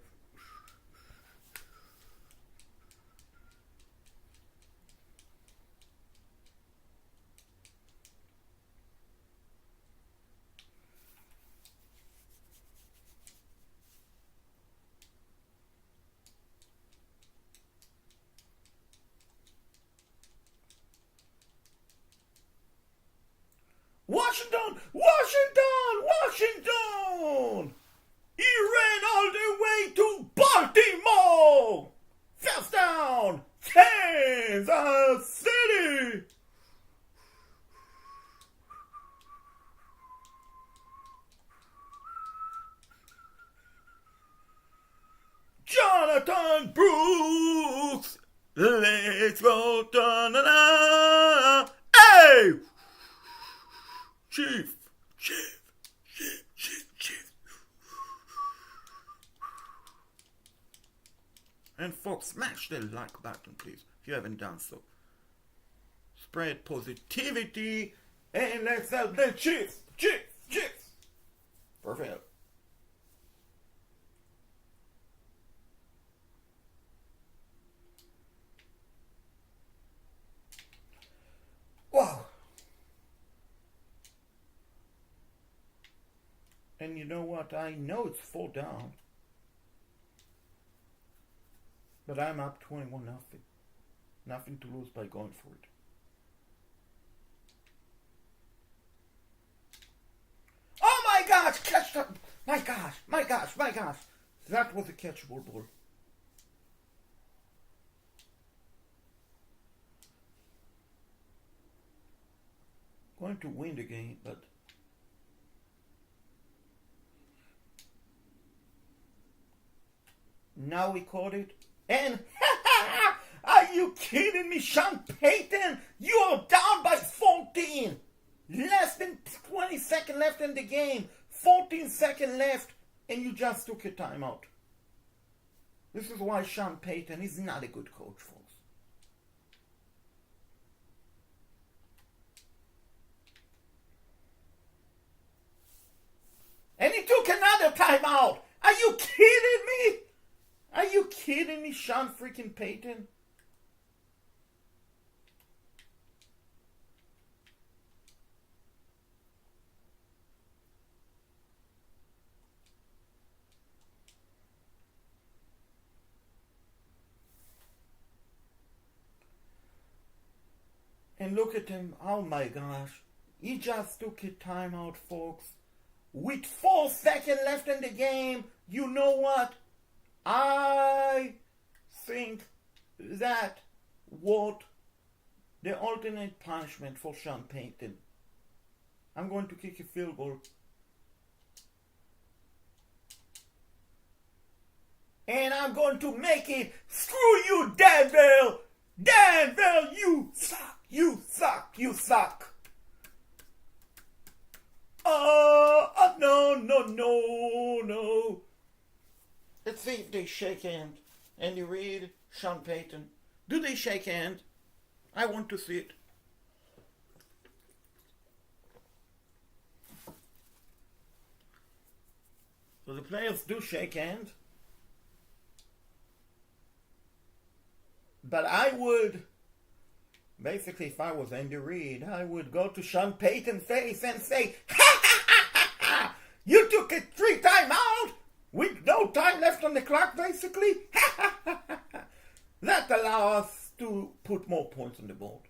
Washington! Washington! Washington! He ran all the way to Baltimore! First down! Kansas City! Jonathan Brooks! Let's go! Da-na-na. Hey! Chief! Chief! Chief! Chief! Chief! And folks, smash the like button, please, if you haven't done so. Spread positivity, and let's help the Chiefs! Chiefs! Chiefs! Perfect. Wow! And you know what? I know it's 4 down. But I'm up 21-0. Nothing to lose by going for it. Oh my gosh! Catch that! My gosh! My gosh! My gosh! That was a catchable ball. Going to win the game, but Now we caught it. And are you kidding me, Sean Payton? You are down by 14. Less than 20 seconds left in the game. 14 seconds left. And you just took a timeout. This is why Sean Payton is not a good coach, folks. And he took another timeout. Are you kidding me? Are you kidding me, Sean freaking Payton? And look at him. Oh my gosh. He just took a timeout, folks. With 4 seconds left in the game, you know what? I think that what the alternate punishment for Sean Payton. I'm going to kick a field goal. And I'm going to make it. Screw you, Danville! Danville, you suck! You suck! You suck! No. Let's see if they shake hand. Andy Reid, Sean Payton. Do they shake hand? I want to see it. So the players do shake hand. But I would, basically if I was Andy Reid, I would go to Sean Payton's face and say, you took a 3 timeout with no time left on the clock, basically. That allows us to put more points on the board.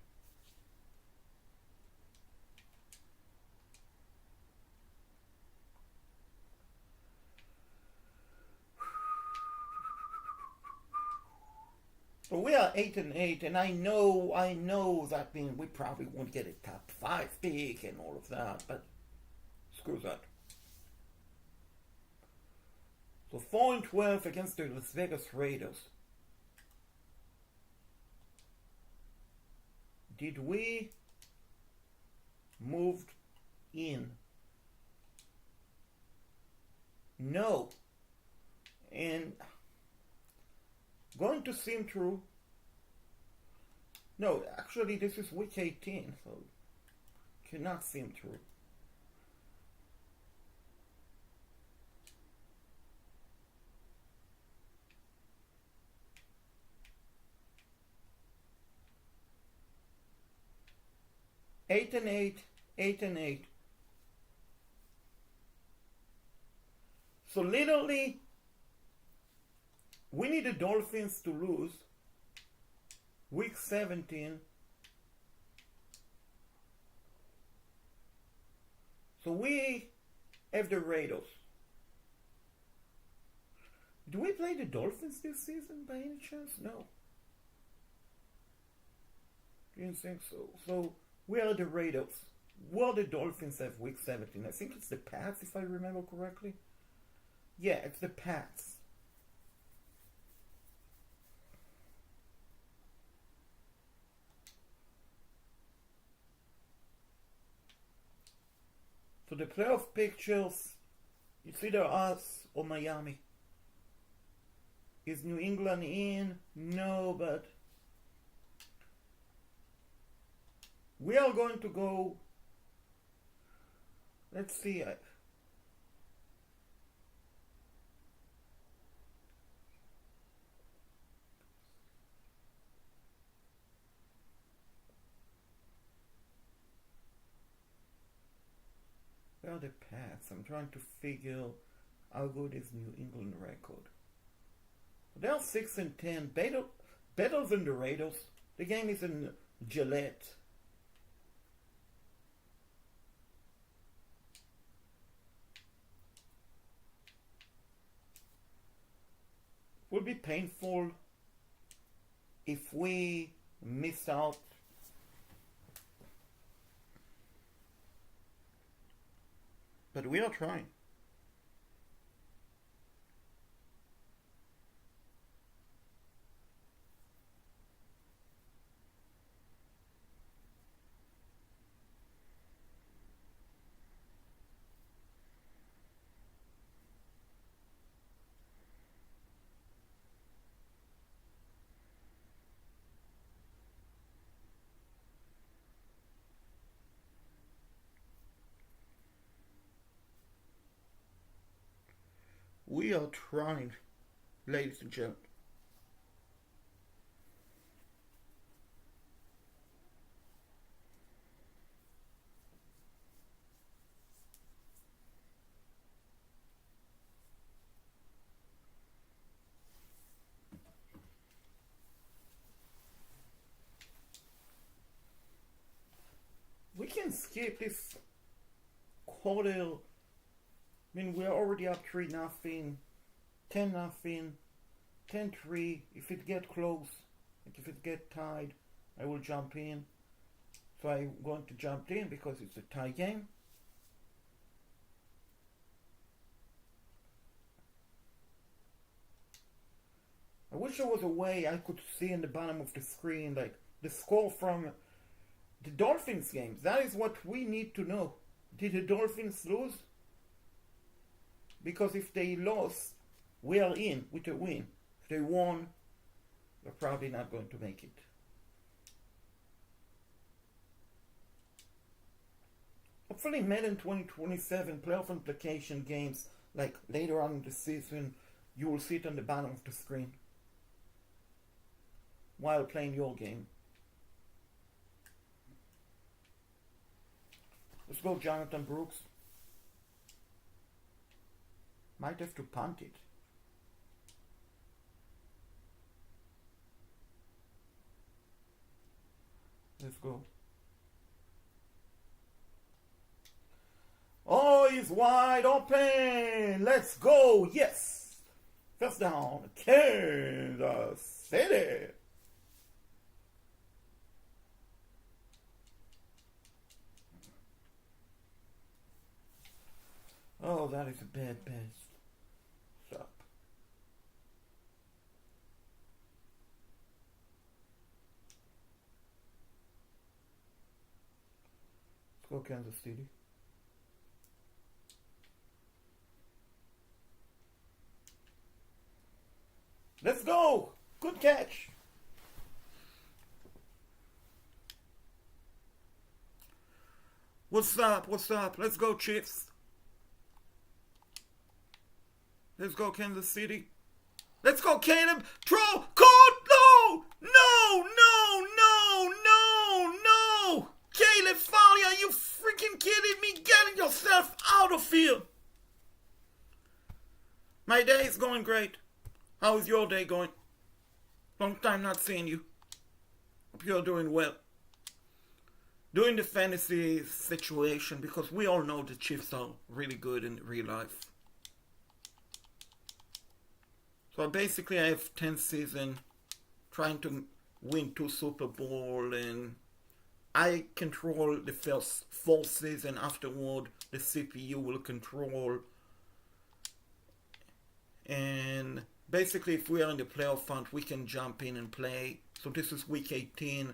So we are 8-8, and I know that means we probably won't get a top 5 pick and all of that, but screw that. So 4-12 against the Las Vegas Raiders. Did we move in? No. And going to seem true. No, actually this is week 18, so cannot seem true. Eight and eight. So literally, we need the Dolphins to lose week 17. So we have the Raiders. Do we play the Dolphins this season by any chance? No. Didn't think so. So we are the Raiders. Well, the Dolphins have week 17. I think it's the Pats, if I remember correctly. Yeah, it's the Pats. So the playoff pictures, it's either us or Miami. Is New England in? No, but we are going to go. Let's see. Where are the Pats? I'm trying to figure how good is New England record. They're 6-10, better than the Raiders. The game is in Gillette. Would be painful if we miss out. But we are trying. We are trying, ladies and gentlemen. We can skip this quarter. I mean, we're already up 3-0, 10-0, 10-3. If it get close, like if it get tied, I will jump in. So I'm going to jump in because it's a tie game. I wish there was a way I could see in the bottom of the screen, like the score from the Dolphins games. That is what we need to know. Did the Dolphins lose? Because if they lost, we are in with a win. If they won, we're probably not going to make it. Hopefully Madden 2027 playoff implication games, like later on in the season, you will see it on the bottom of the screen while playing your game. Let's go, Jonathan Brooks. Might have to punt it. Let's go. Oh, he's wide open. Let's go. Yes. First down. Kansas City. Oh, that is a bad pass. Stop. Let's go, Kansas City. Let's go! Good catch! What's up? What's up? Let's go, Chiefs. Let's go, Kansas City. Let's go, Caleb. Throw. Caught. No. No. No. No. No. No. Caleb Farley, are you freaking kidding me? Get yourself out of here. My day is going great. How is your day going? Long time not seeing you. Hope you're doing well. Doing the fantasy situation, because we all know the Chiefs are really good in real life. So basically I have 10 seasons trying to win 2 Super Bowl, and I control the first 4 seasons. Afterward the CPU will control. And basically if we are in the playoff hunt, we can jump in and play. So this is week 18.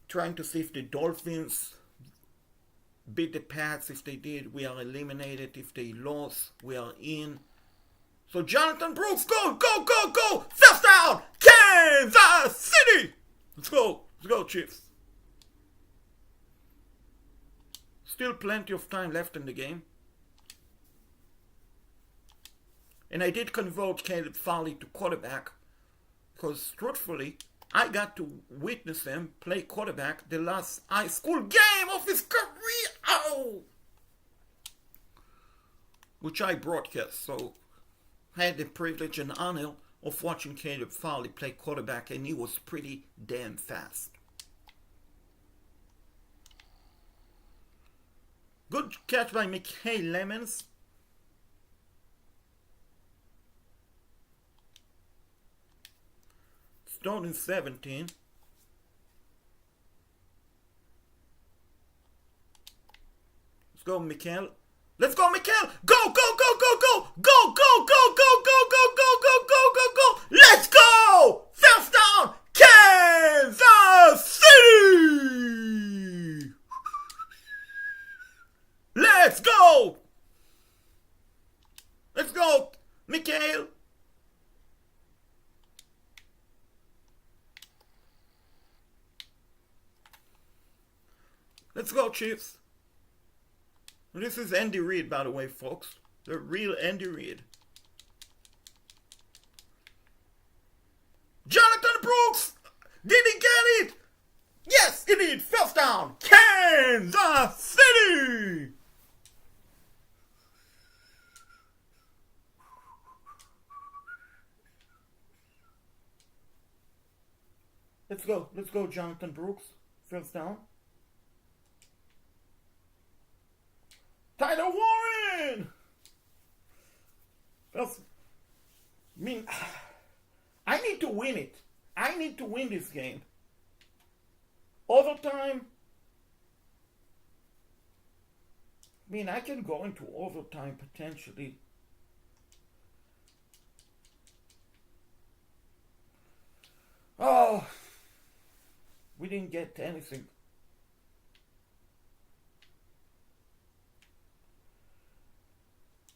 Trying to see if the Dolphins beat the Pats. If they did, we are eliminated. If they lost, we are in. So Jonathan Brooks, go, go, go, go! First down, Kansas City! Let's go, Chiefs. Still plenty of time left in the game. And I did convert Caleb Farley to quarterback, because truthfully, I got to witness him play quarterback the last high school game of his career. Oh! Which I broadcast, so I had the privilege and honor of watching Caleb Farley play quarterback, and he was pretty damn fast. Good catch by Mikhail Lemons. Stone in 17. Let's go, Mikhail. Let's go, Mikhail! Go, go, go, go, go! Go, go, go, go, go, go, go, go, go, go, go! Let's go! First down, Kansas City! Let's go! Let's go, Mikhail! Let's go, Chiefs. This is Andy Reid, by the way, folks. The real Andy Reid. Jonathan Brooks! Did he get it? Yes, he did. First down. Kansas City! Let's go. Let's go, Jonathan Brooks. First down. Tyler Warren! First, I need to win it. I need to win this game. Overtime. I can go into overtime potentially. Oh, we didn't get anything.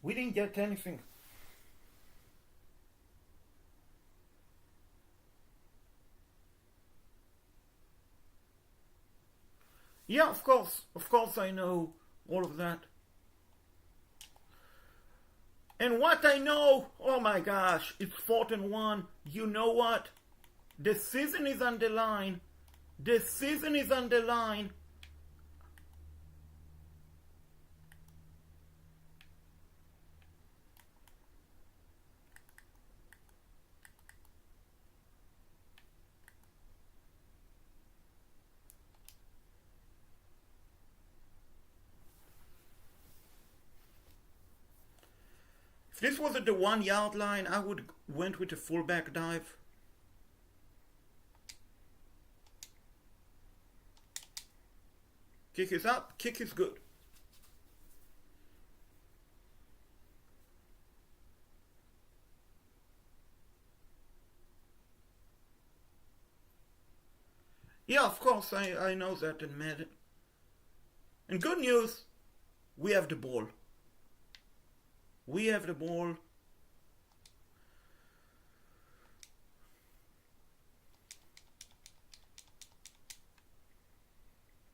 We didn't get anything. Yeah, of course I know all of that. And what I know, oh my gosh, it's 4th and 1. You know what? The season is on the line. The season is on the line. If this was at the 1 yard line, I would went with a fullback dive. Kick is up, kick is good. Yeah, of course, I know that in Madden. And good news, we have the ball. We have the ball.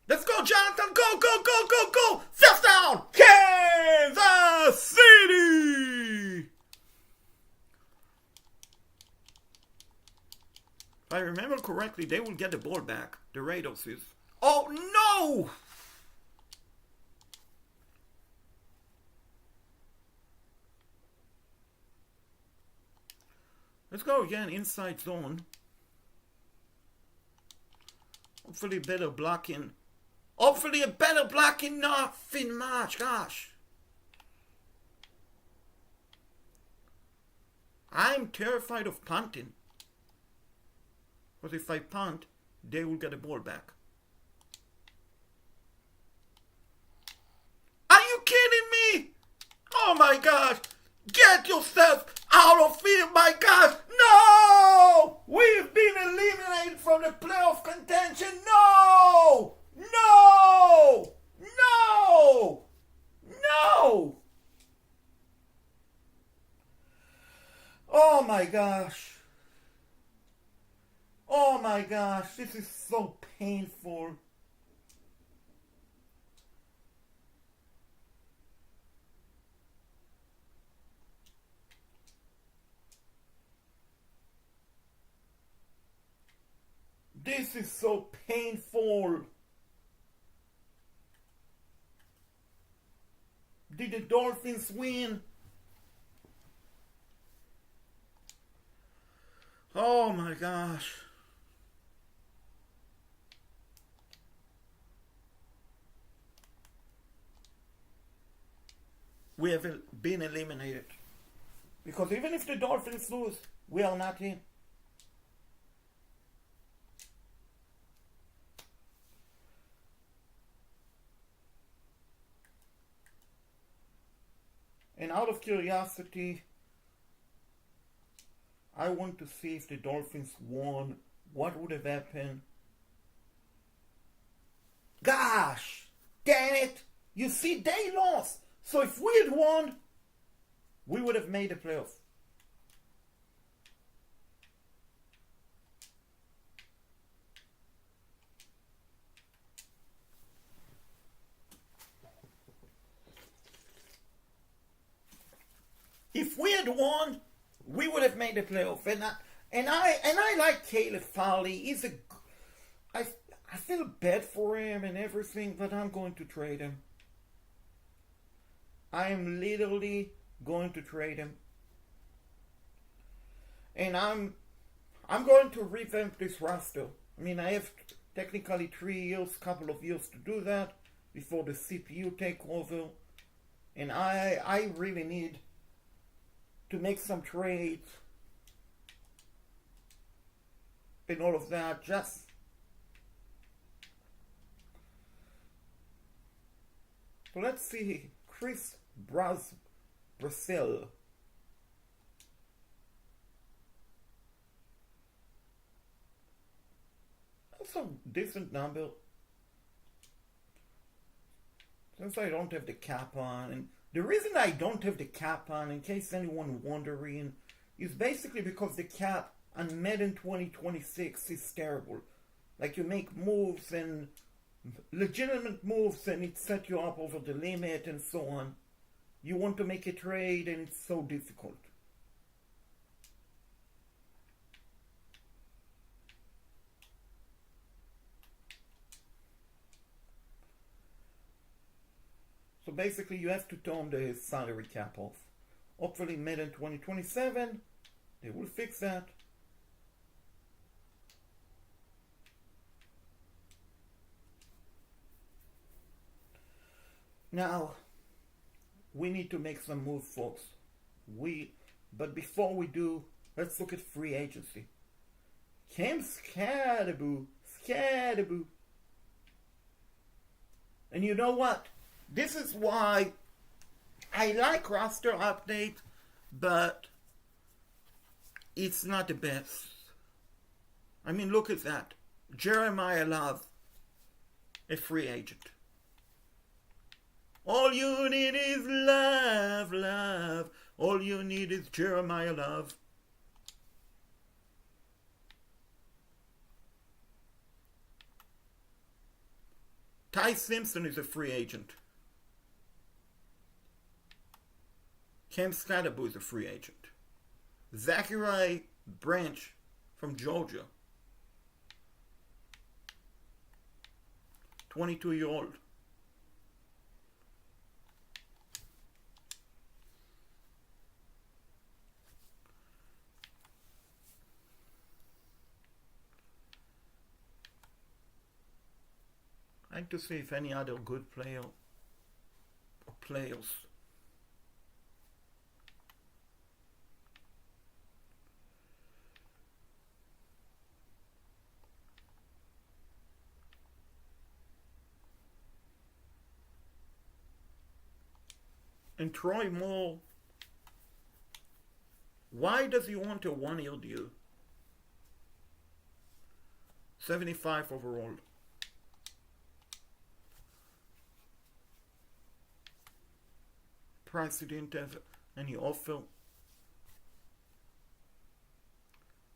Let's go, Jonathan! Go, go, go, go, go! First down! Kansas City! If I remember correctly, they will get the ball back. The Raiders is... Oh, no! Let's go again, inside zone. Hopefully better blocking. Hopefully a better blocking, nothing much, gosh. I'm terrified of punting. Because if I punt, they will get the ball back. Are you kidding me? Oh my gosh. Get yourself out of here, my gosh. No! We've been eliminated from the playoff contention. No! No! No! No! Oh my gosh. Oh my gosh, this is so painful. This is so painful. Did the Dolphins win? Oh my gosh. We have been eliminated. Because even if the Dolphins lose, we are not in. And out of curiosity, I want to see if the Dolphins won, what would have happened. Gosh, dang it. You see, they lost. So if we had won, we would have made the playoff. if we had won, we would have made the playoff. And I like Caleb Farley. I feel bad for him and everything, but I'm going to trade him. I am literally going to trade him. And I'm going to revamp this roster. I mean, I have technically 3 years, couple of years to do that before the CPU takeover. And I really need to make some trades and all of that. So let's see. Chris Brazil. That's a decent number. Since I don't have the cap on, and the reason I don't have the cap on, in case anyone wondering, is basically because the cap on Madden 2026 is terrible. Like, you make moves and legitimate moves and it set you up over the limit and so on. You want to make a trade and it's so difficult. So basically you have to turn the salary cap off. Hopefully Madden 2027, they will fix that. Now, we need to make some moves, folks. But before we do, let's look at free agency. Cam Skattebo. And you know what? This is why I like roster update, but it's not the best. I mean, look at that. Jeremiah Love, a free agent. All you need is love, love. All you need is Jeremiah Love. Ty Simpson is a free agent. Cam Skattebo is a free agent. Zachary Branch from Georgia. 22-year-old. I'd like to see if any other good player or players. And Troy Moore, why does he want a 1-year deal? 75 overall. Price, he didn't have any offer.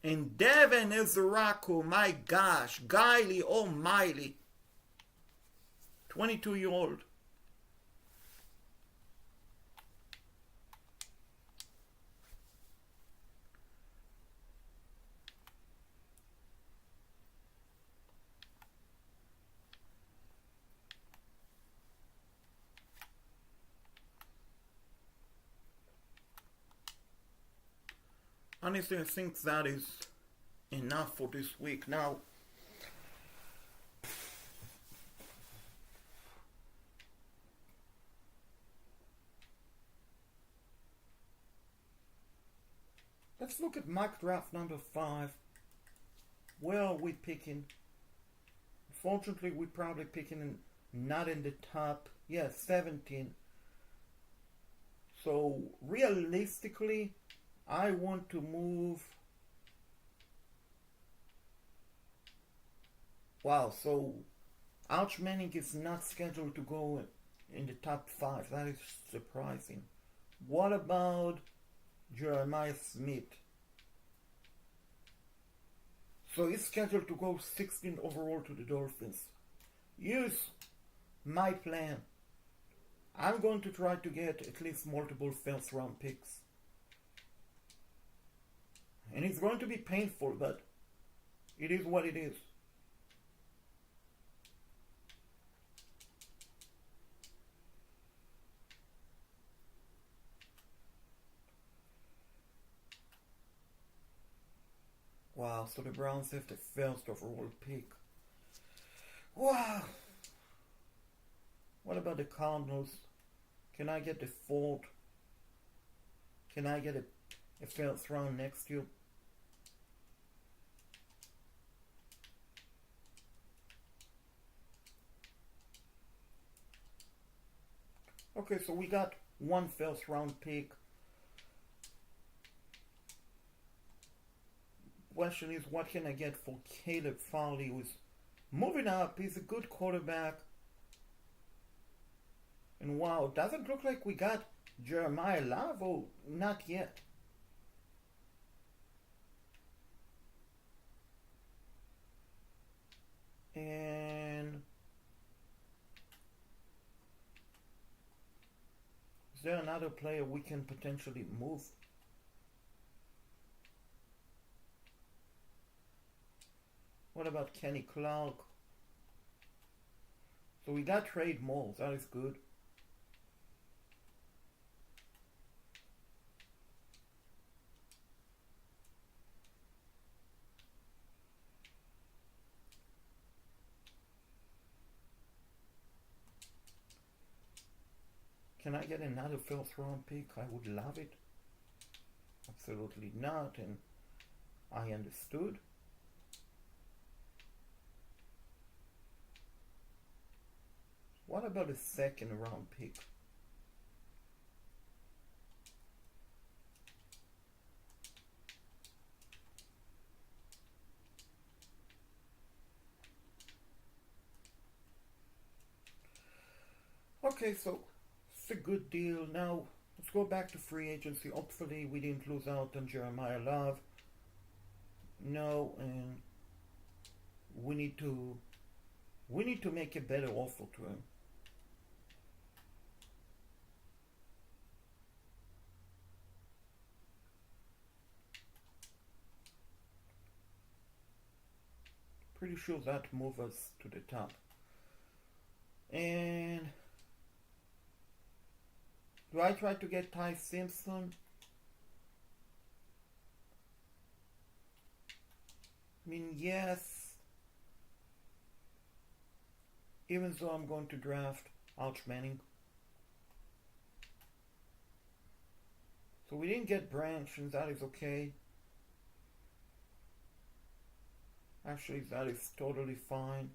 And Devin Ezraku, my gosh, Guiley O'Malley, 22-year-old. Honestly, I think that is enough for this week. Now, let's look at mock draft number 5. Where are we picking? Unfortunately, we're probably picking not in the top. Yeah, 17. So, realistically, I want to move. Wow, so Arch Manning is not scheduled to go in the top 5. That is surprising. What about Jeremiah Smith? So he's scheduled to go 16 overall to the Dolphins. Here's my plan. I'm going to try to get at least multiple first round picks. And it's going to be painful, but it is what it is. Wow, so the Browns have the first overall pick. Wow. What about the Cardinals? Can I get the fourth? Can I get a first round next year? Okay, so we got one first round pick. Question is, what can I get for Caleb Farley, who's moving up? He's a good quarterback. And wow, it doesn't look like we got Jeremiah Love. Oh, not yet. And is there another player we can potentially move? What about Kenny Clark? So we got Trade Moles. That is good. Can I get another first round pick? I would love it. Absolutely not. And I understood. What about a second round pick? Okay, so it's a good deal. Now let's go back to free agency. Hopefully we didn't lose out on Jeremiah Love. No, and we need to make a better offer to him. Pretty sure that moves us to the top. And do I try to get Ty Simpson? I mean, yes. Even though I'm going to draft Arch Manning. So we didn't get Branch, and that is okay. Actually, that is totally fine.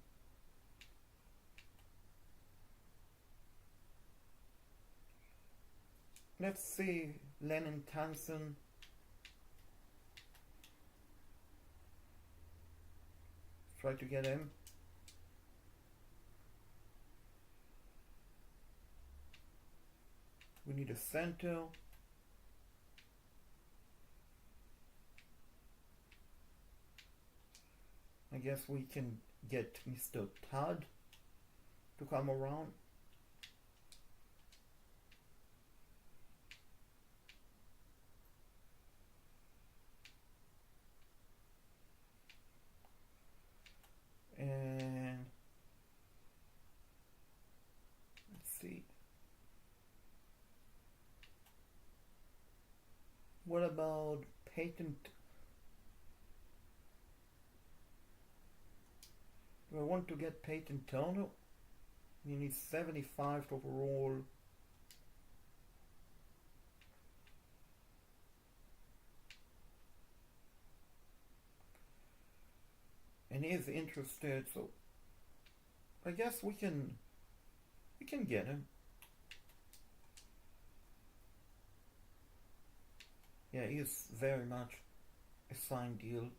Let's see, Lennon Tansen. Try to get him. We need a center. I guess we can get Mr. Todd to come around. And let's see. What about Peyton? Do I want to get Peyton Turner? I mean, he's 75 overall. And he is interested, so I guess we can get him. Yeah, he is very much a signed deal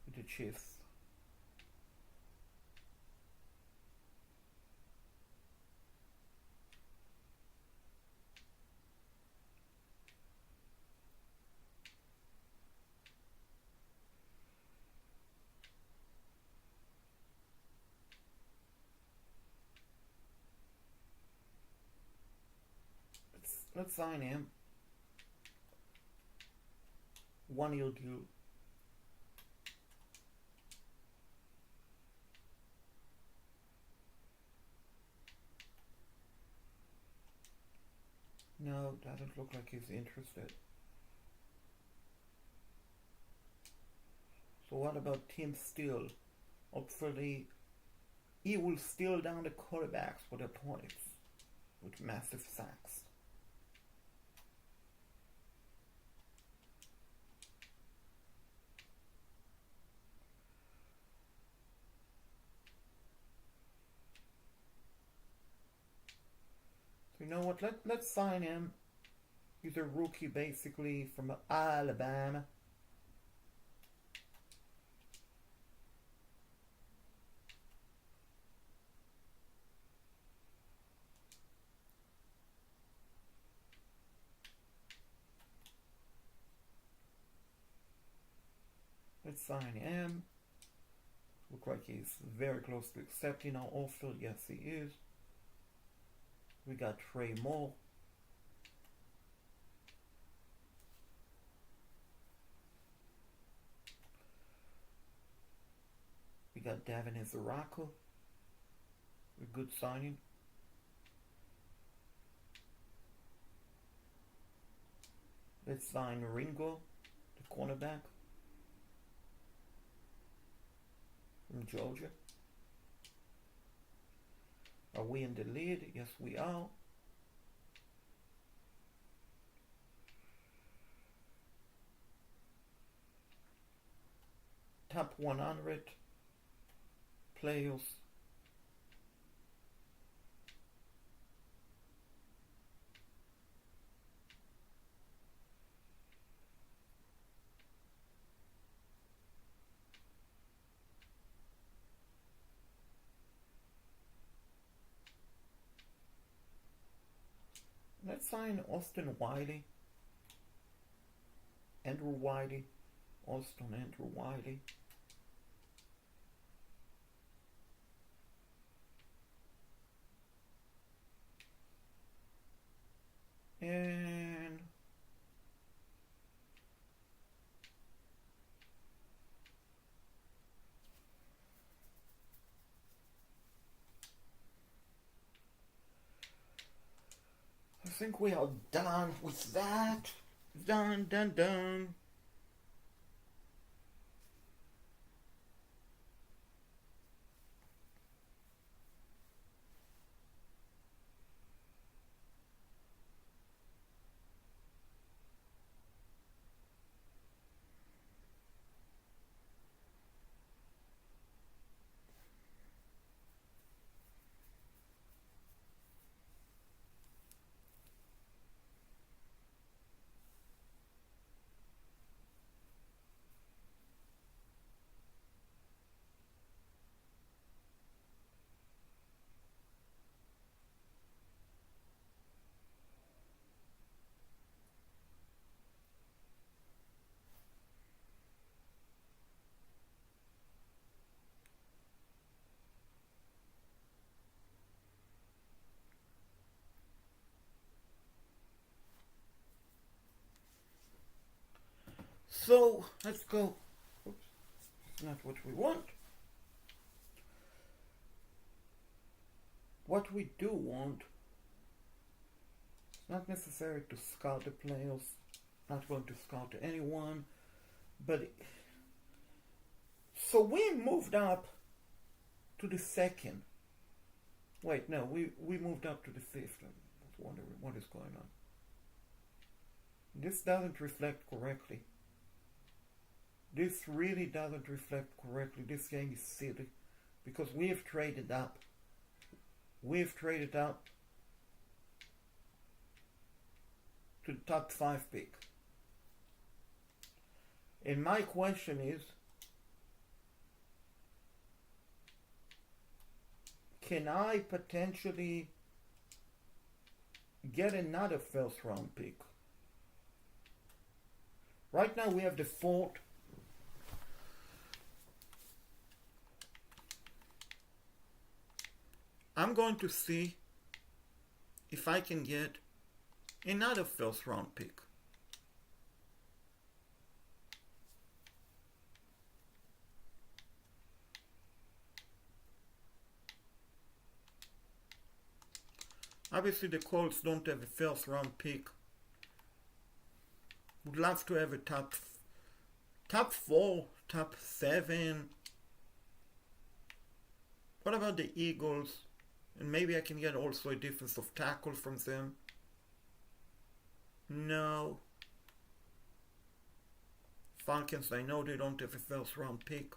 with the Chiefs. Let's sign him. One he'll do. No, doesn't look like he's interested. So what about Tim Steele? Hopefully he will steal down the quarterbacks for the points with massive sacks. So you know what? Let's sign him. He's a rookie basically from Alabama. Let's sign him. Look like he's very close to accepting our offer. Yes, he is. We got Trey Moore. We got Davin Ezerako. A good signing. Let's sign Ringo, the cornerback from Georgia. Are we in the lead? Yes, we are. Top 100 players. Let's sign Austin Wiley. Andrew Wiley. Andrew Wiley. And I think we are done with that. Done. So let's go. Oops, it's not what we want. What we do want, it's not necessary to scout the players, not going to scout anyone, but so we moved up to the second. Wait, no, we moved up to the fifth. I was wondering what is going on. This doesn't reflect correctly. This really doesn't reflect correctly. This game is silly because we have traded up. We've traded up to the top 5 pick. And my question is, can I potentially get another first round pick? Right now we have the 4th. I'm going to see if I can get another first round pick. Obviously, the Colts don't have a first round pick. Would love to have a top 4, top 7. What about the Eagles? And maybe I can get also a defensive tackle from them. No. Falcons, I know they don't have a first round pick.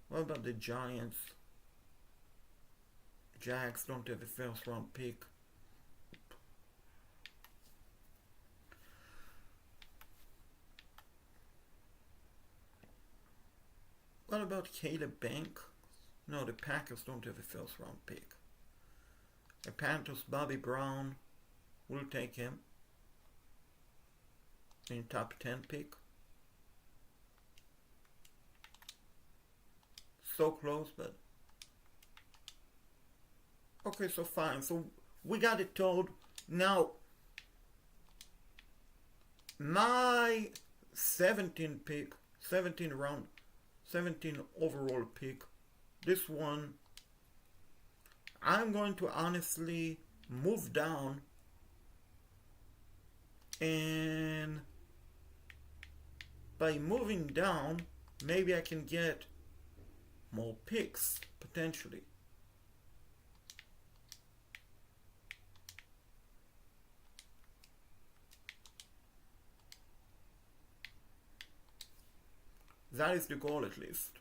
What about the Giants? Jags don't have a first round pick. What about Caleb Bank? No, the Packers don't have a first round pick. The Panthers, Bobby Brown, will take him in top 10 pick. So close, but okay, so fine. So we got it told. Now, my 17 overall pick, this one, I'm going to honestly move down, and by moving down, maybe I can get more picks, potentially. That is the goal, at least.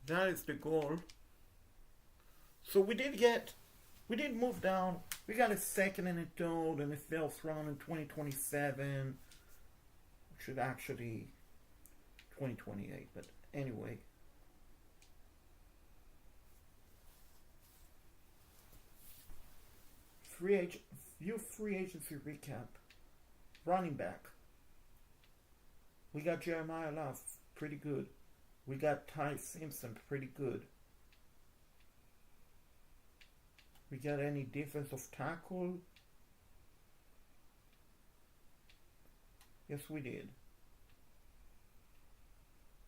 That is the goal. So we did move down. We got a second and a third and a first round in 2027. Should actually 2028, but anyway. Free agency recap. Running back. We got Jeremiah Love, pretty good. We got Ty Simpson, pretty good. We got any defensive tackle? Yes, we did.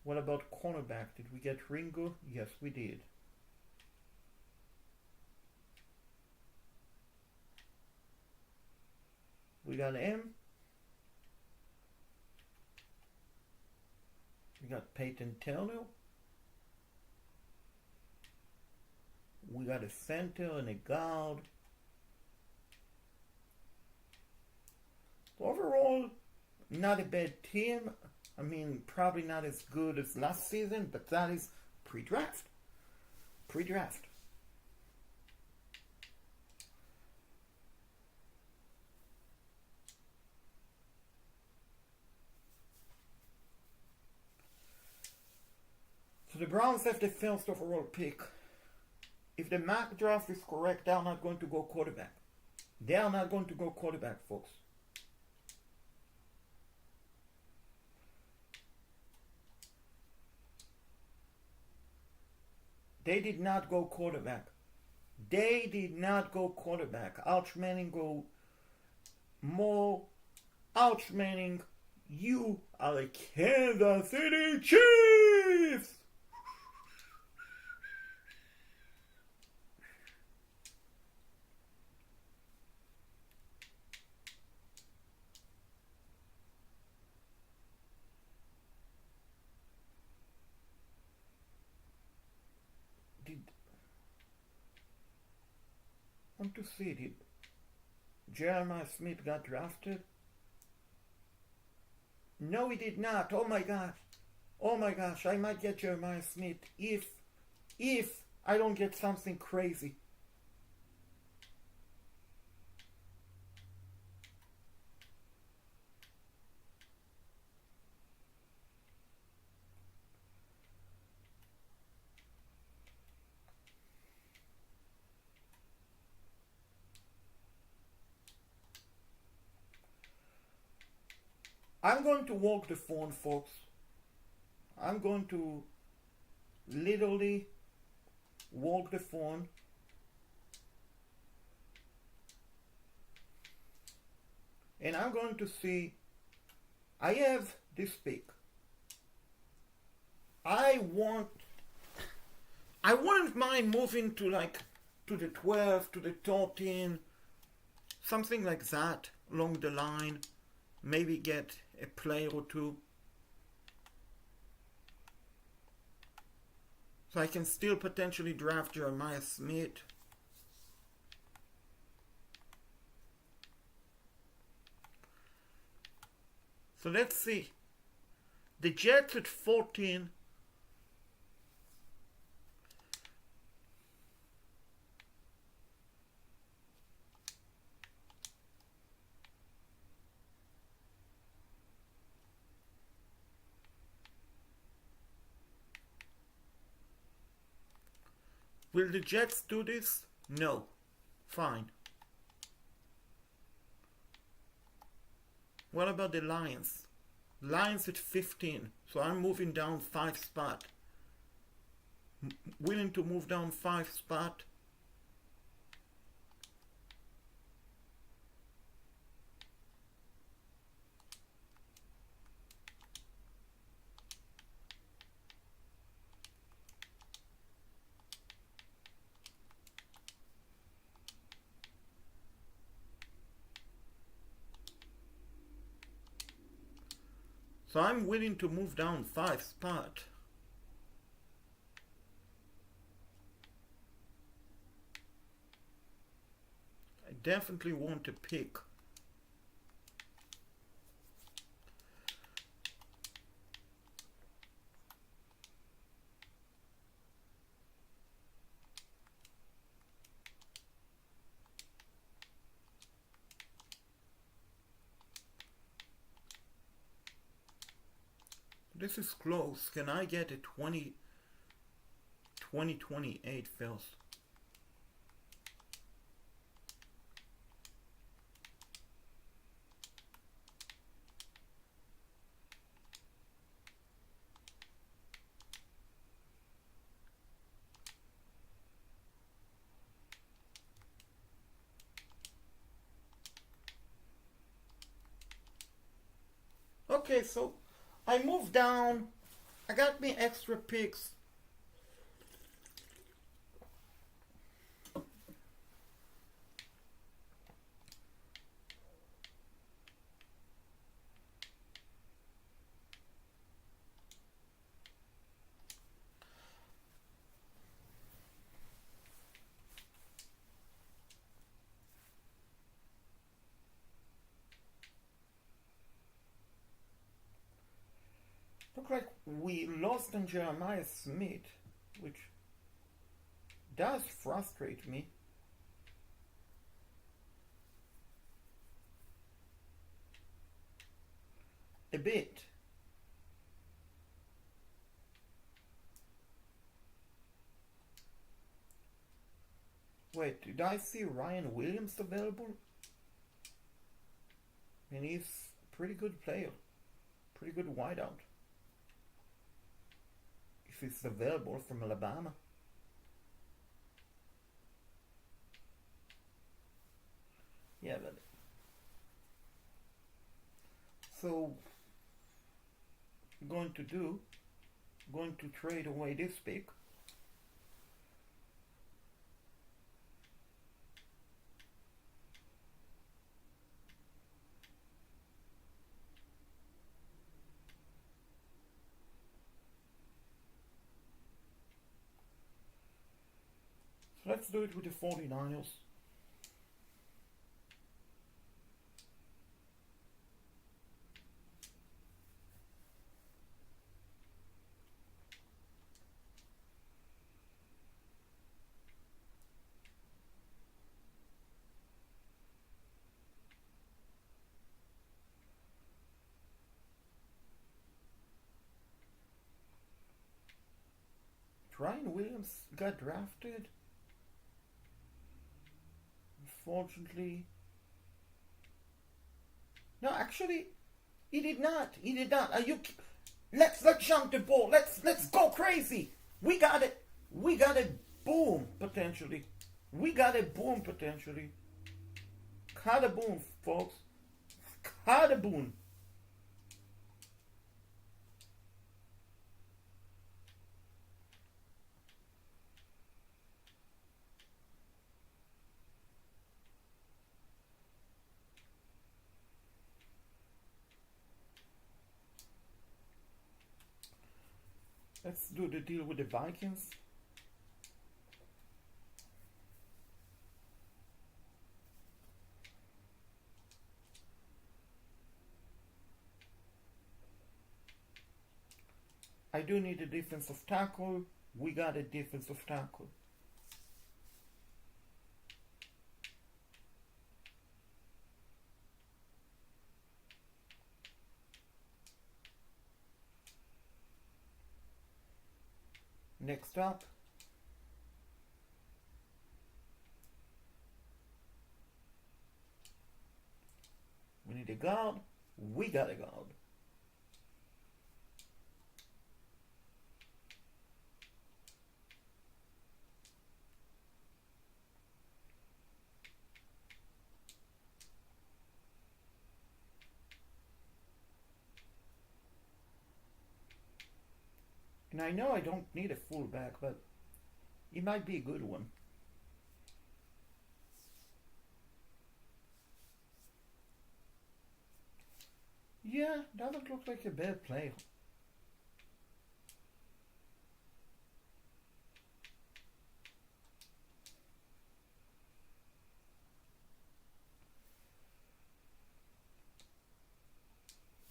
What about cornerback? Did we get Ringo? Yes, we did. We got him. We got Peyton Turner. We got a center and a guard. Overall, not a bad team. I mean, probably not as good as last season, but that is pre-draft. Pre-draft. So the Browns have the first overall pick. If the mock draft is correct, they are not going to go quarterback. They are not going to go quarterback, folks. They did not go quarterback. They did not go quarterback. Arch Manning go more. Arch Manning, you are a Kansas City Chiefs! Want to see, did Jeremiah Smith got drafted? No, he did not. Oh my gosh. Oh my gosh, I might get Jeremiah Smith if I don't get something crazy. I'm going to walk the phone, folks. I'm going to literally walk the phone. And I'm going to see, I have this pick. I wouldn't mind moving to like to the 12, to the 13, something like that along the line. Maybe get a player or two. So I can still potentially draft Jeremiah Smith. So let's see. The Jets at 14. Will the Jets do this? No. Fine. What about the Lions? Lions at 15. So I'm moving down 5 spot. Willing to move down 5 spot. So I'm willing to move down 5 spot. I definitely want to pick. This is close. Can I get a 2028 first? Okay, so I moved down. I got me extra picks. Look like we lost on Jeremiah Smith, which does frustrate me. A bit. Wait, did I see Ryan Williams available? And he's a pretty good player. Pretty good wideout. If he's available from Alabama. Yeah, but... So... going to trade away this pick. Let's do it with the 49ers. Ryan Williams got drafted. Unfortunately. No, actually, he did not. He did not. Are you? Let's jump the ball. Let's go crazy. We got it. We got a boom potentially. We got a boom potentially. Got a boom, folks. Got a boom. Let's do the deal with the Vikings. I do need a defensive tackle. We got a defensive tackle. Next up, we need a guard. We got a guard. And I know I don't need a fullback, but it might be a good one. Yeah, doesn't look like a bad play.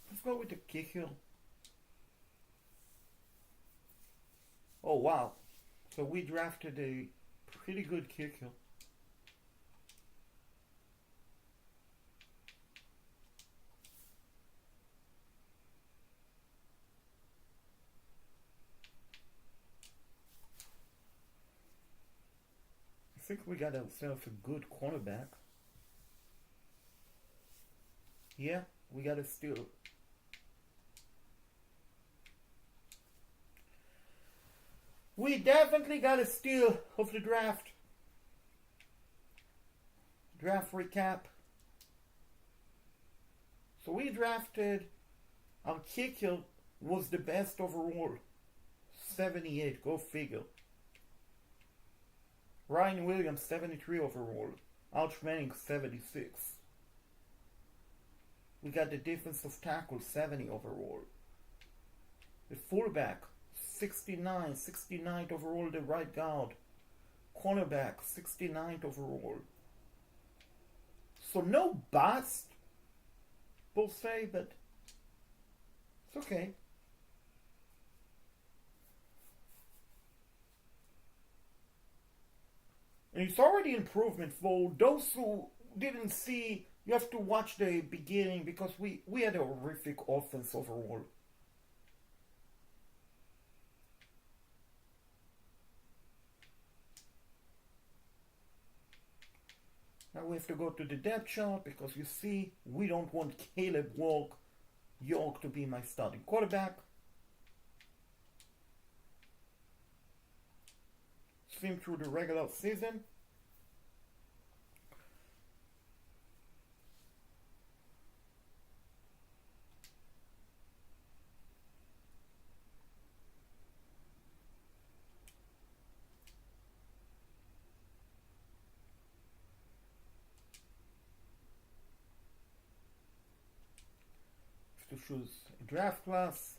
Let's go with the kicker. Oh wow. So we drafted a pretty good kicker. I think we got ourselves a good cornerback. Yeah, we got a steal. We definitely got a steal of the draft. Draft recap. So we drafted, our kicker was the best overall. 78, go figure. Ryan Williams, 73 overall. Arch Manning, 76. We got the defensive tackle, 70 overall. The fullback, 69, 69th overall, the right guard. Cornerback, 69th overall. So no bust, we'll say, but it's okay. And it's already improvement for those who didn't see. You have to watch the beginning because we had a horrific offense overall. Now we have to go to the depth chart because you see we don't want Caleb York to be my starting quarterback. Swim through the regular season. To choose a draft class.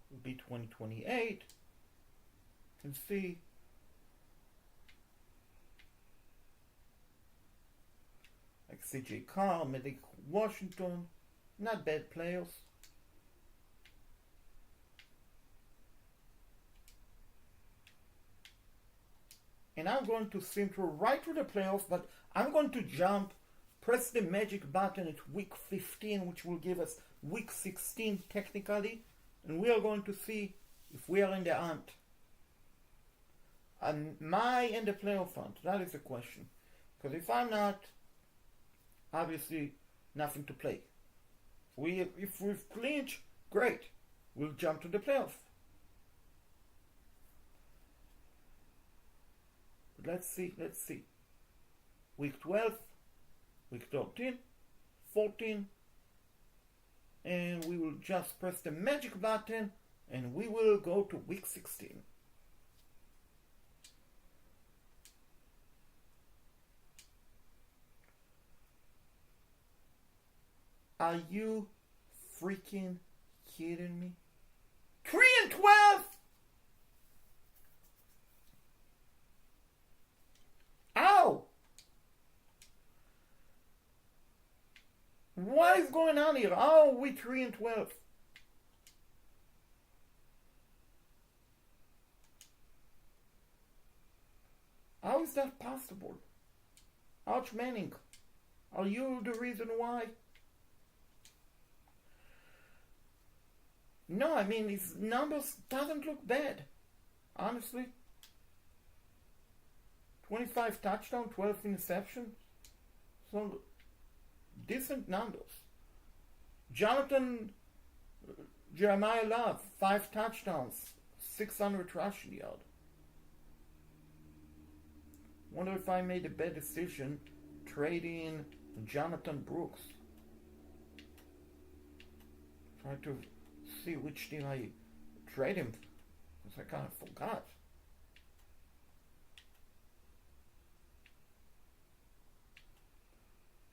Will be 2028. You can see like CJ Carr, Medic Washington, not bad players. And I'm going to swim through right through the playoffs, but I'm going to jump, press the magic button at week 15, which will give us week 16 technically, and we are going to see if we are in the hunt. Am I in the playoff hunt? That is the question. Because if I'm not, obviously nothing to play. If we clinch, great. We'll jump to the playoff. let's see. Week 12, week 13, 14, and we will just press the magic button and we will go to week 16. Are you freaking kidding me? 3-12! Ow! What is going on here? How are we 3-12? How is that possible? Arch Manning, are you the reason why? No, I mean, his numbers doesn't look bad, honestly. 25 touchdowns, 12 interceptions. So, decent numbers. Jeremiah Love, 5 touchdowns, 600 rushing yards. Wonder if I made a bad decision trading Jonathan Brooks. Try to see which team I trade him, because I kind of forgot.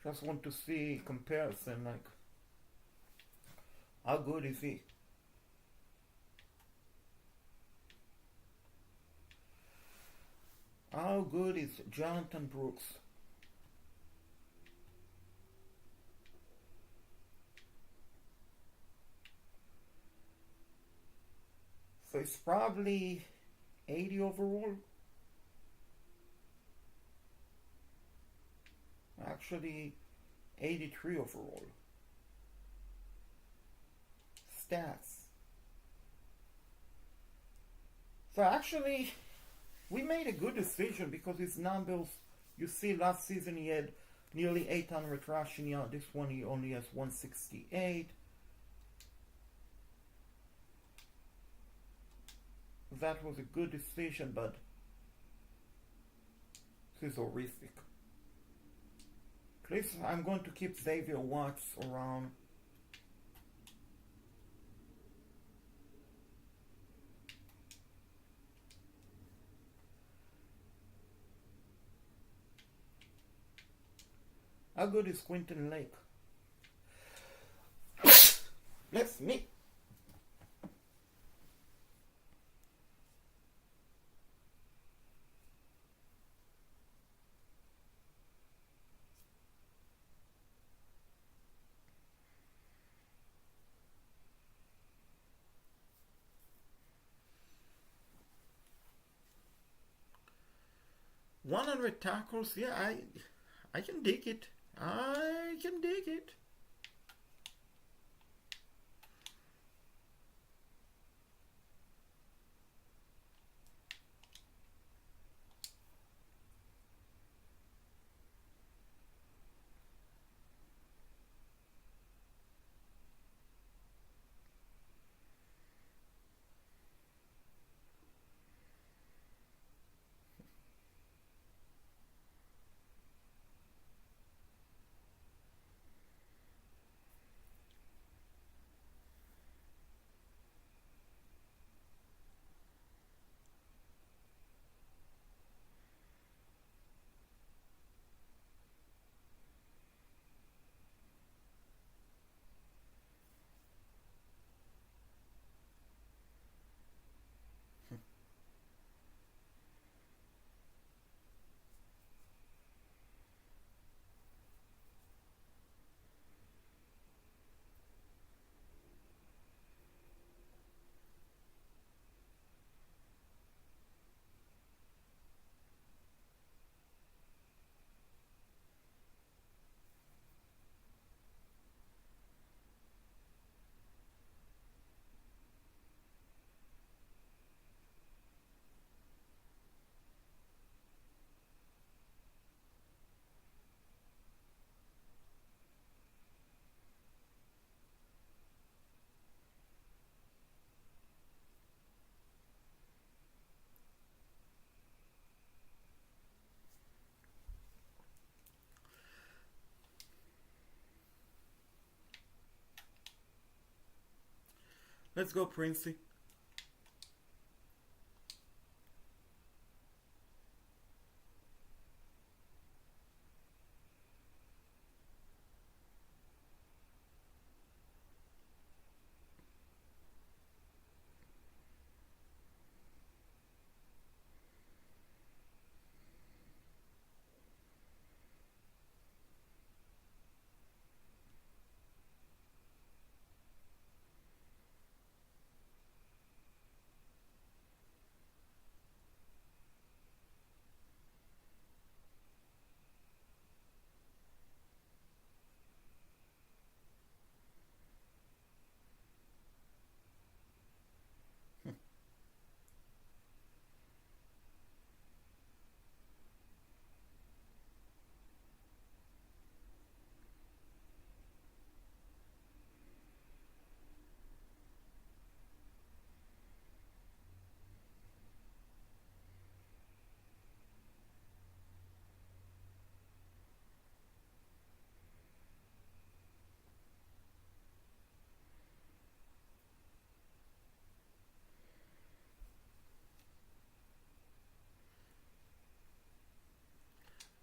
Just want to see comparison, like how good is he? How good is Jonathan Brooks? So it's probably 80 overall. Actually, 83 overall. Stats. So actually, we made a good decision because his numbers, you see last season he had nearly 800 rushing yards. This one he only has 168. That was a good decision, but this is horrific. At least I'm going to keep Xavier Watts around. How good is Quinton Lake? Bless me. $100 tackles, yeah, I can dig it. I can dig it. Let's go, Princey.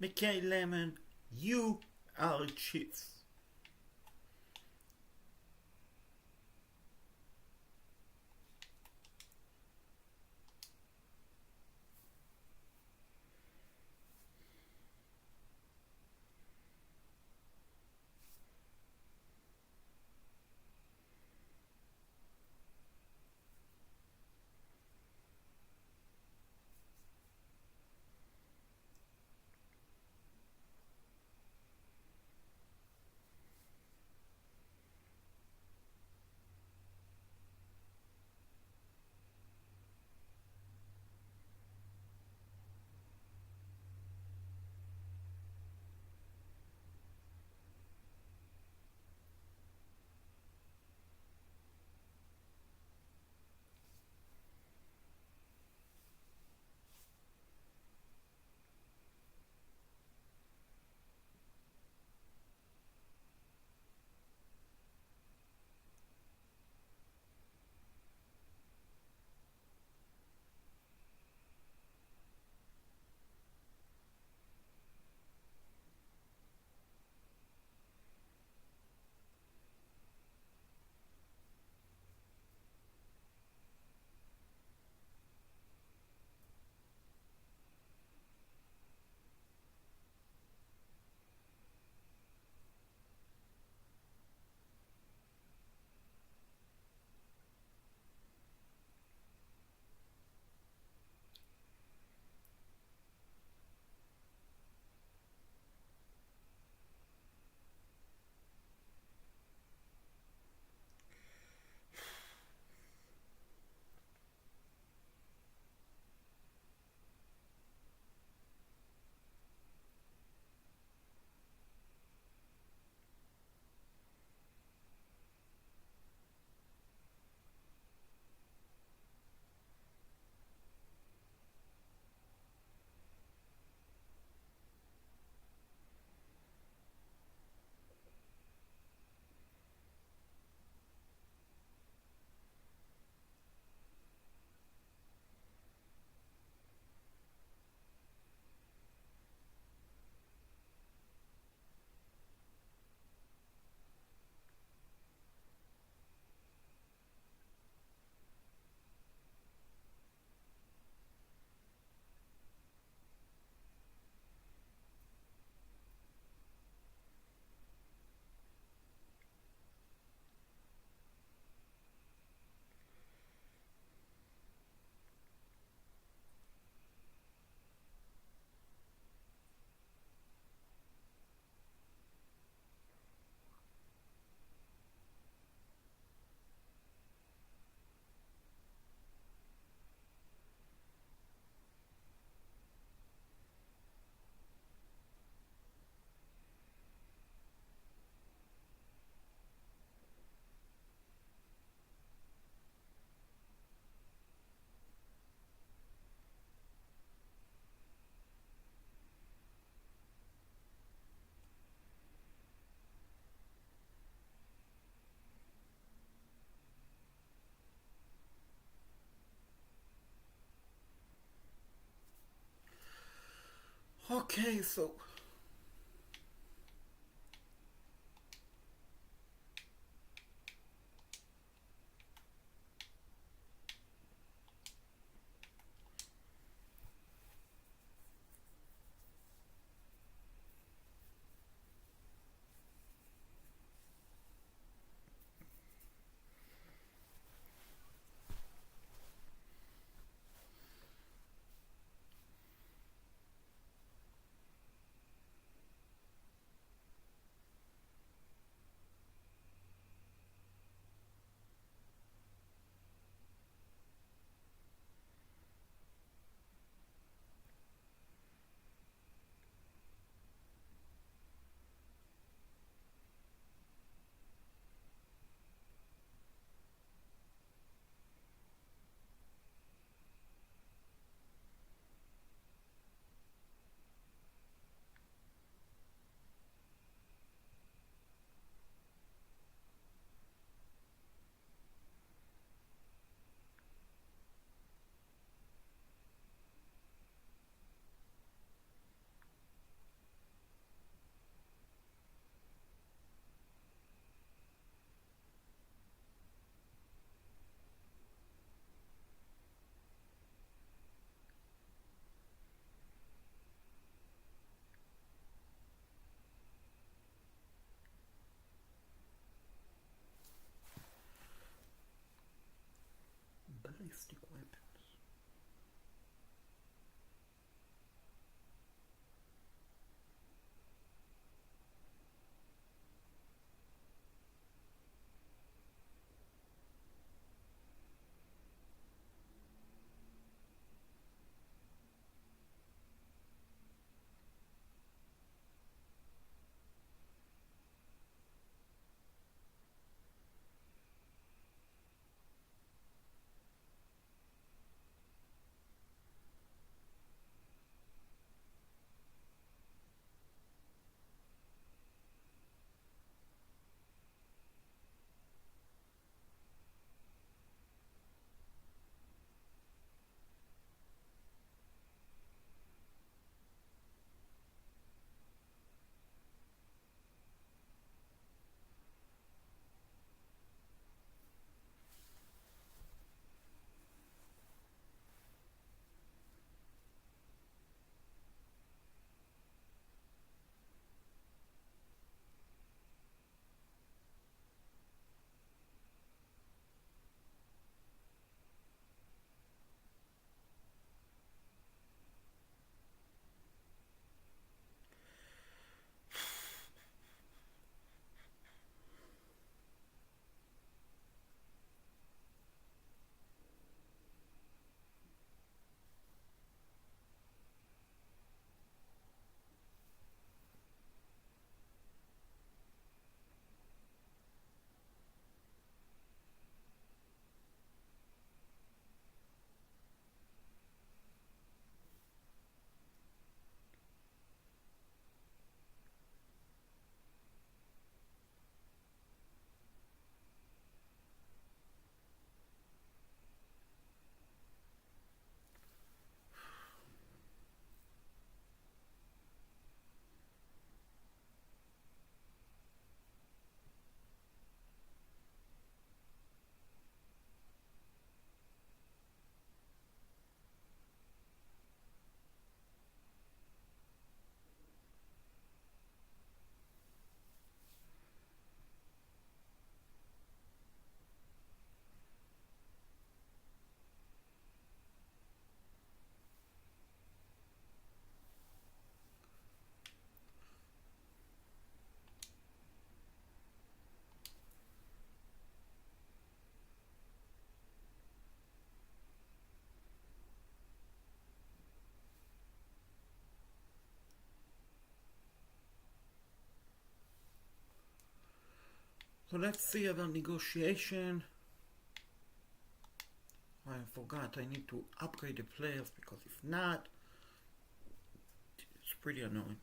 Mickey Lemon, you are a chief. Okay, so ballistic weapons. So let's see about negotiation. I forgot I need to upgrade the players because if not, it's pretty annoying.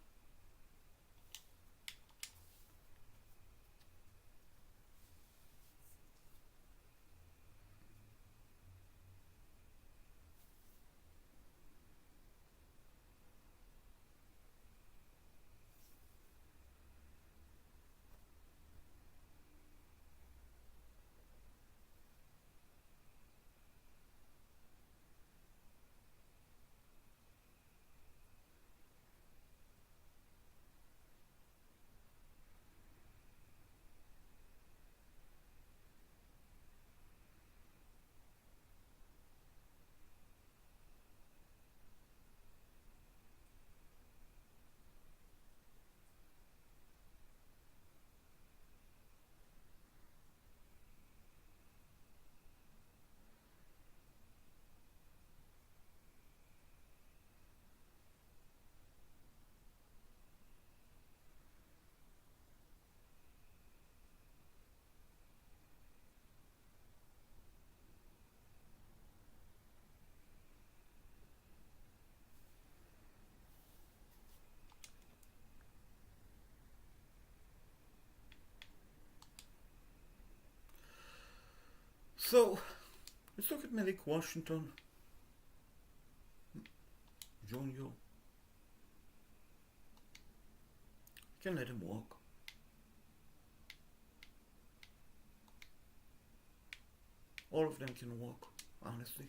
So, let's look at Malik Washington Jr. Can let him walk. All of them can walk, honestly.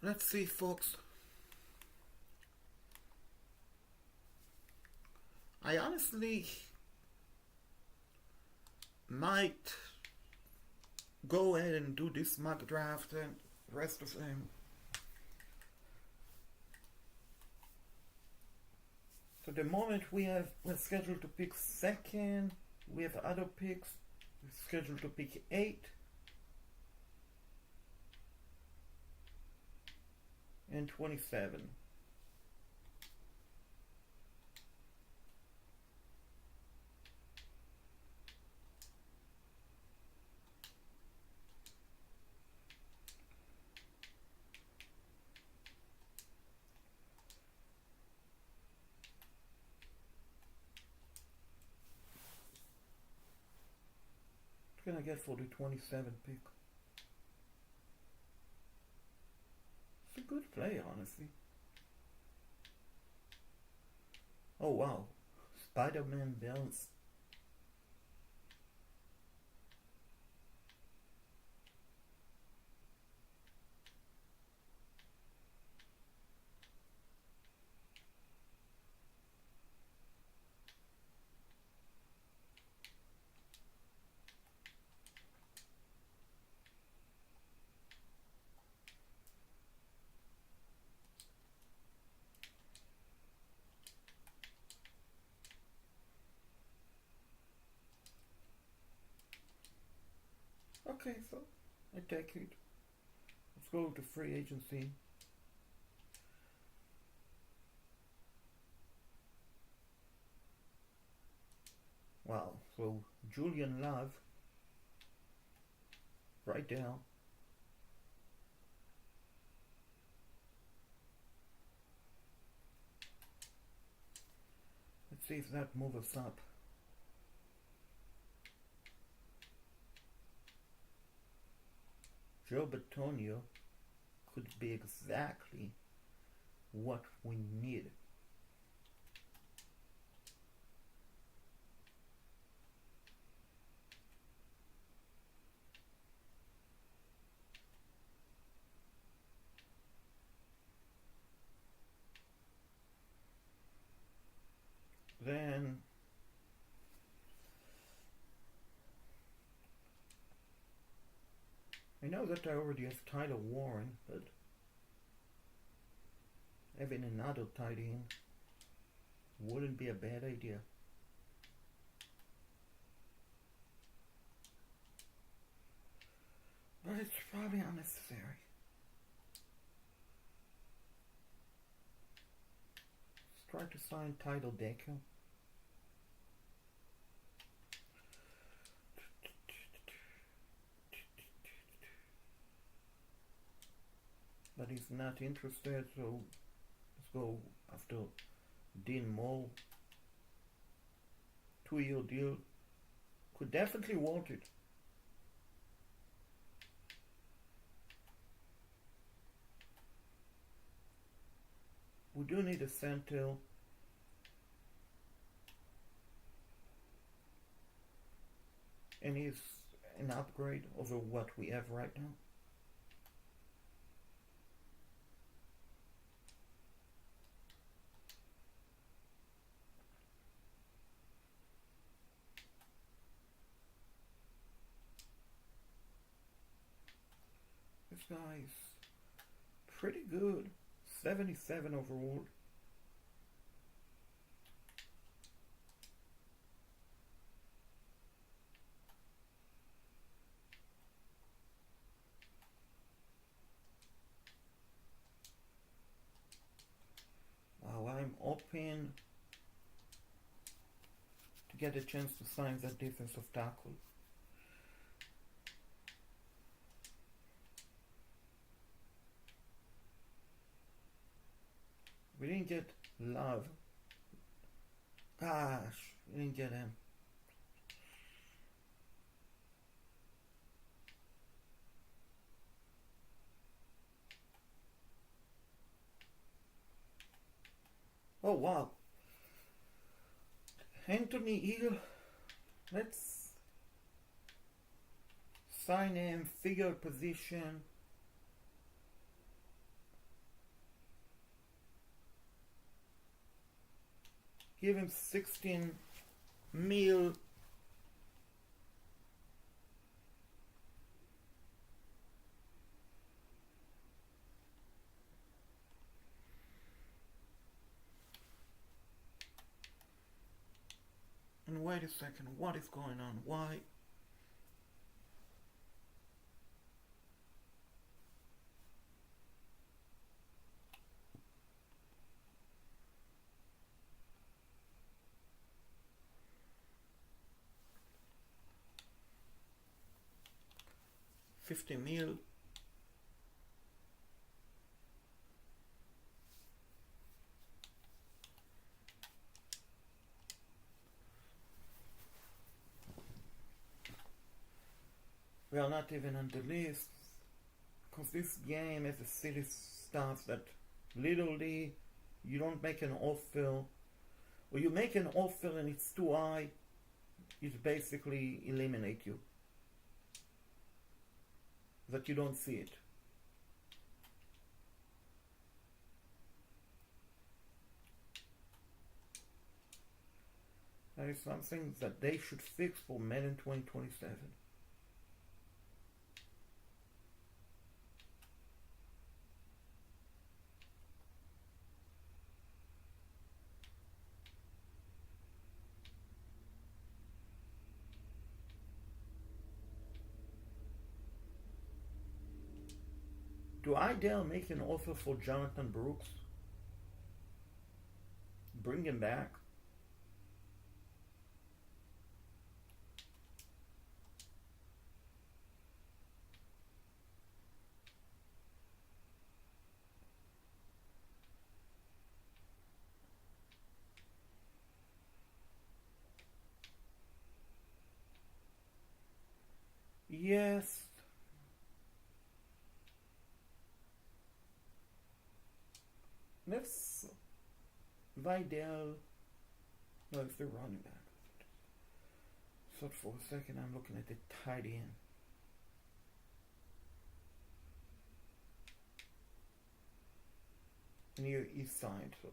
Let's see, folks. I honestly might go ahead and do this mock draft and the rest of them. So the moment we're scheduled to pick second, we have other picks. We're scheduled to pick 8 and 27. What can I get for the 27 pick? It's a good play, honestly. Oh wow, Spider-Man Bells. Okay, so I take it. Let's go to free agency. Wow, so Julian Love, right down. Let's see if that moves us up. Joe Bitonio could be exactly what we need. Then I know that I already have Tyler Warren, but having another tight end wouldn't be a bad idea. Probably unnecessary. Let's try to sign Tidal Deco. But he's not interested, so let's go after Dean Moll. 2-year deal. Could definitely want it. We do need a center. And he's an upgrade over what we have right now. This guy's pretty good. 77 overall. Wow, I'm open to get a chance to sign that defensive tackle. We didn't get Love. Gosh, we didn't get him. Oh wow. Anthony Hill. Let's sign him, figure position. Give him 16 mil. And wait a second, what is going on? Why? $50 million. We are not even on the list because this game has a silly stuff that literally you don't make an offer, or you make an offer and it's too high, it basically eliminate you. That you don't see it. That is something that they should fix for Madden 2027. Do I dare make an offer for Jonathan Brooks? Bring him back? Yes. Let's Vidal. No, it's the running back. So for a second I'm looking at the tight end. Near east side, so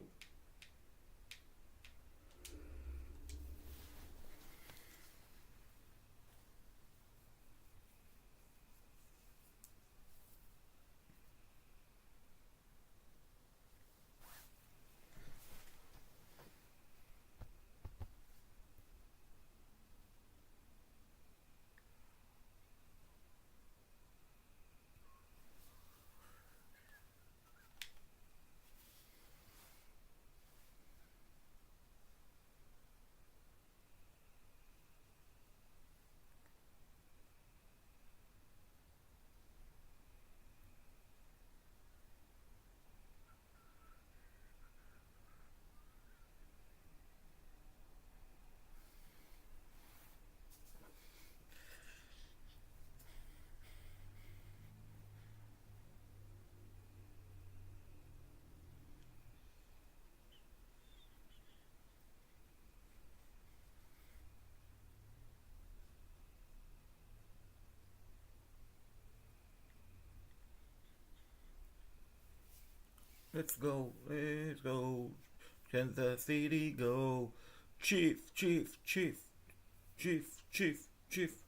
Let's go, let's go. Kansas City, go. Chief, chief, chief, chief, chief, chief.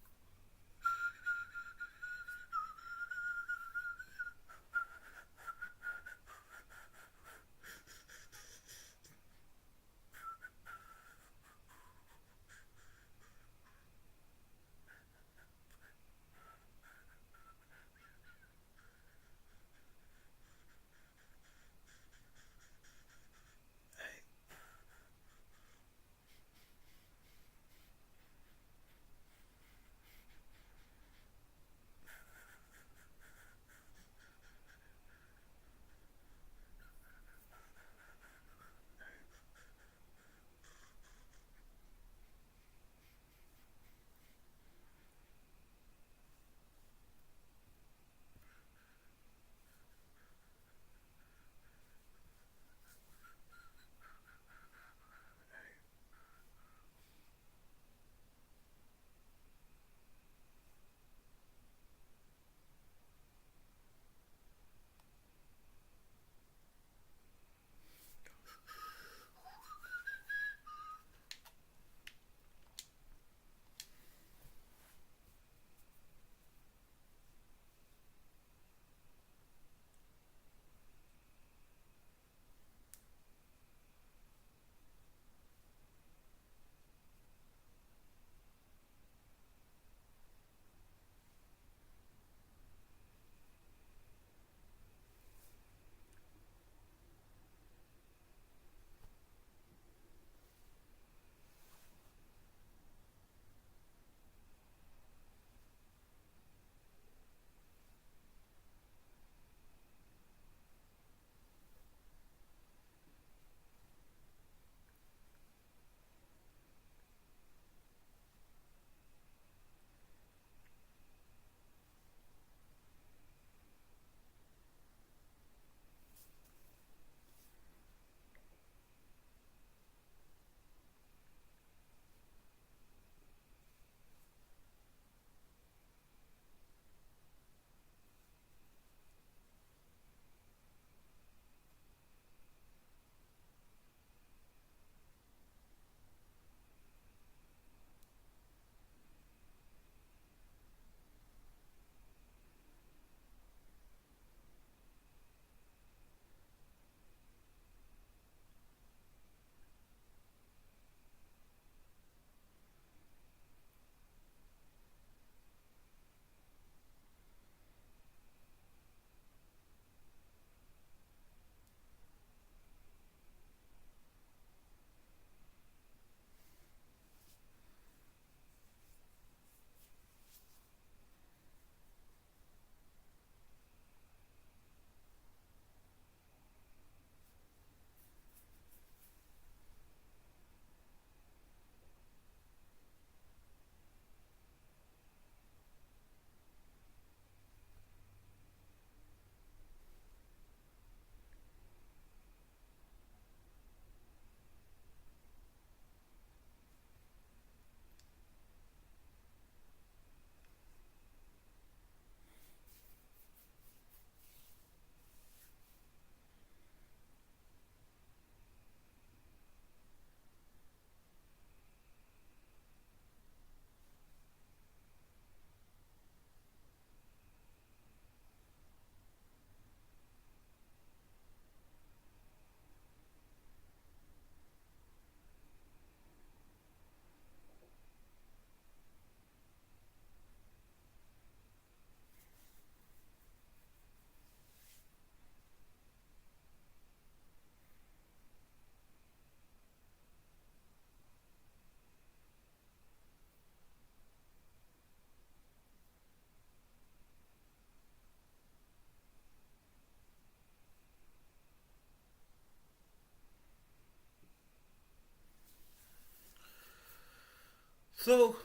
So,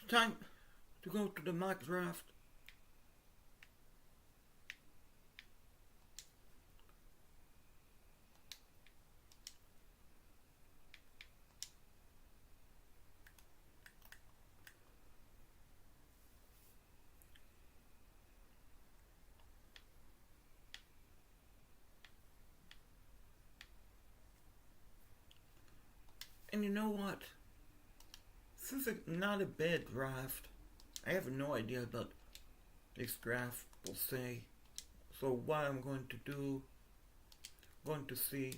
time to go to the mock draft. And you know what? This is not a bad draft. I have no idea about this draft per se. So what I'm going to do, going to see.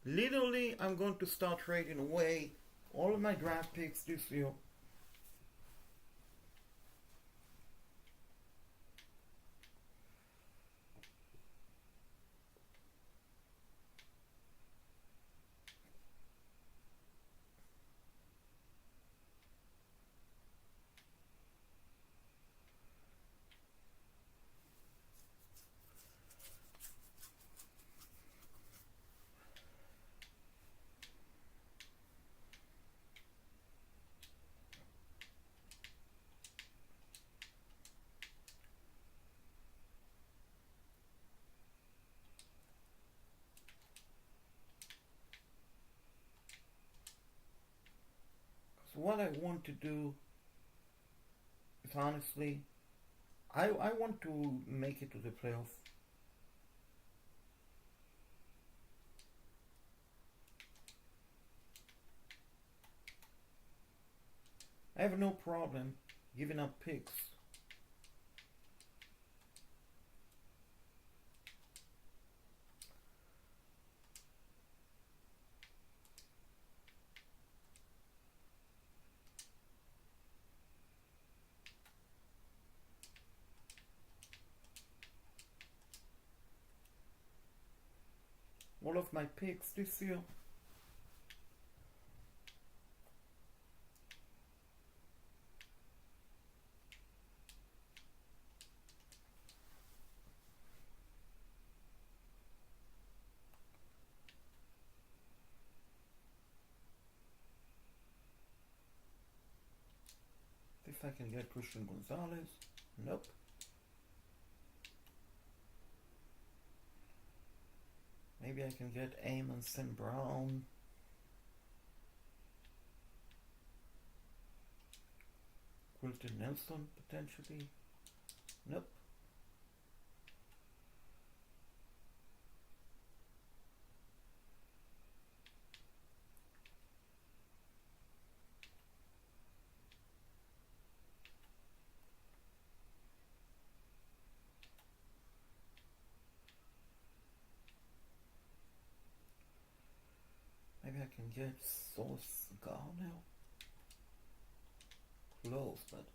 Literally, I'm going to start trading away all of my draft picks this year. So what I want to do is honestly, I want to make it to the playoffs. I have no problem giving up picks. All of my picks this year. If I can get Christian Gonzalez. Nope. Maybe I can get Amon St. Brown. Quilton Nelson, potentially. Nope. Maybe I can get Sauce Garnell. Close, but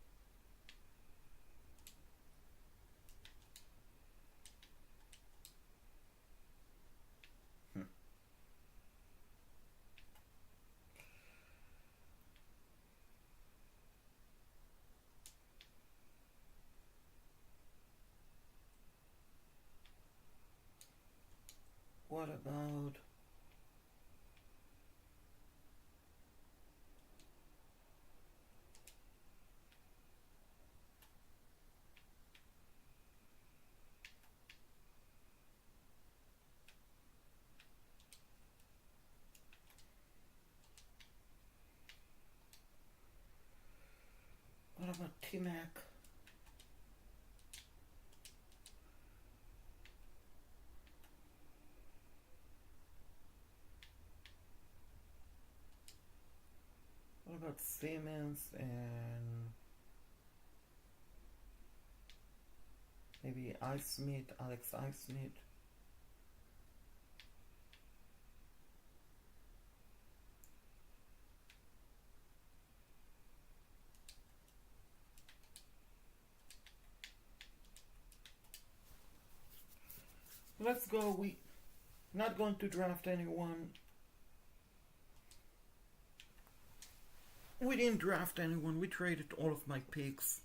what about T-Mac? What about Siemens and maybe Ice-Smith, Alex Ice-Smith? Let's go. We not going to draft anyone. We didn't draft anyone. We traded all of my picks.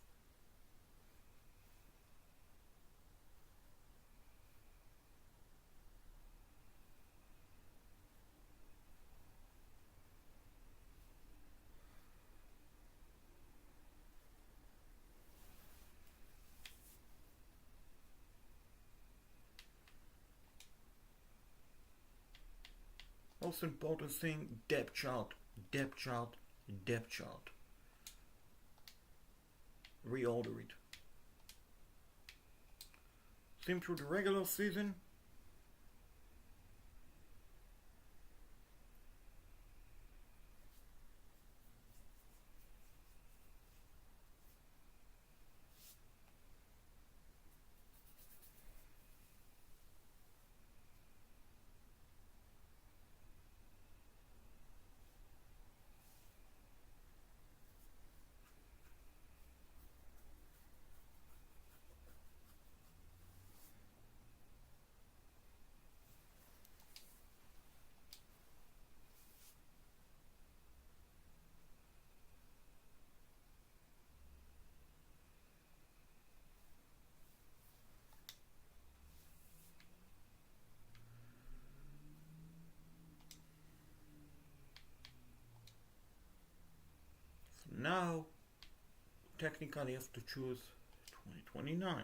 Most important thing, depth chart, depth chart, depth chart. Reorder it. Same through the regular season. technically have to choose 2029.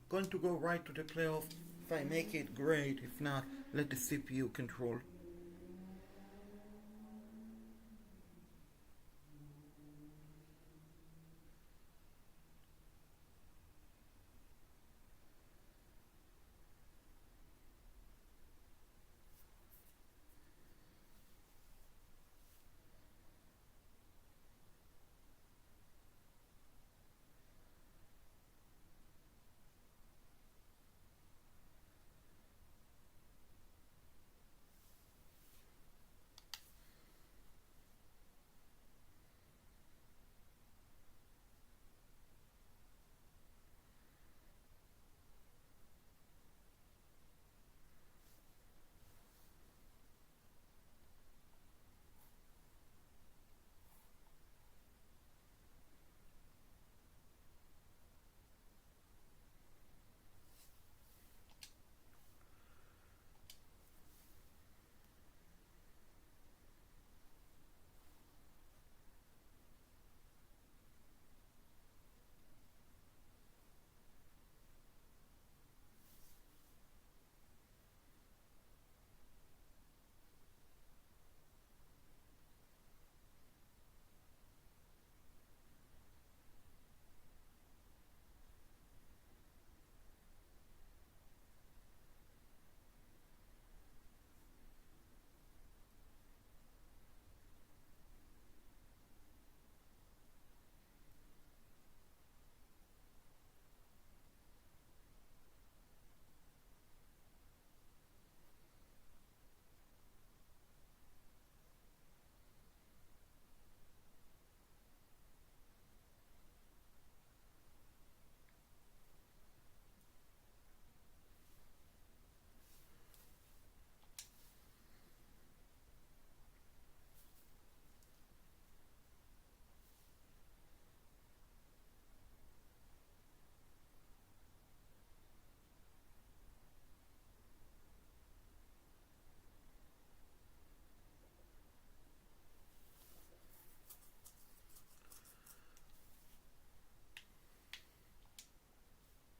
Going to go right to the playoff. If I make it, great. If not, let the CPU control.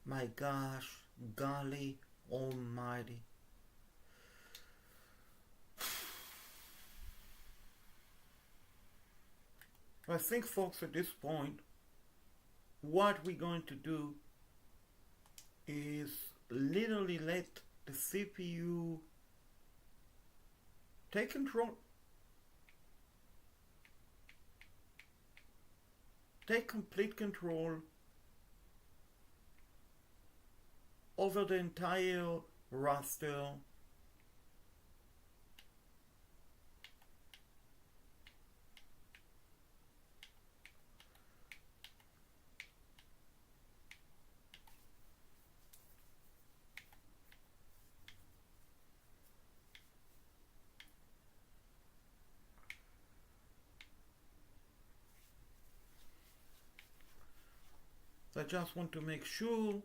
My gosh, golly almighty. I think, folks, at this point, what we're going to do is literally let the CPU take control. Take complete control over the entire roster. So I just want to make sure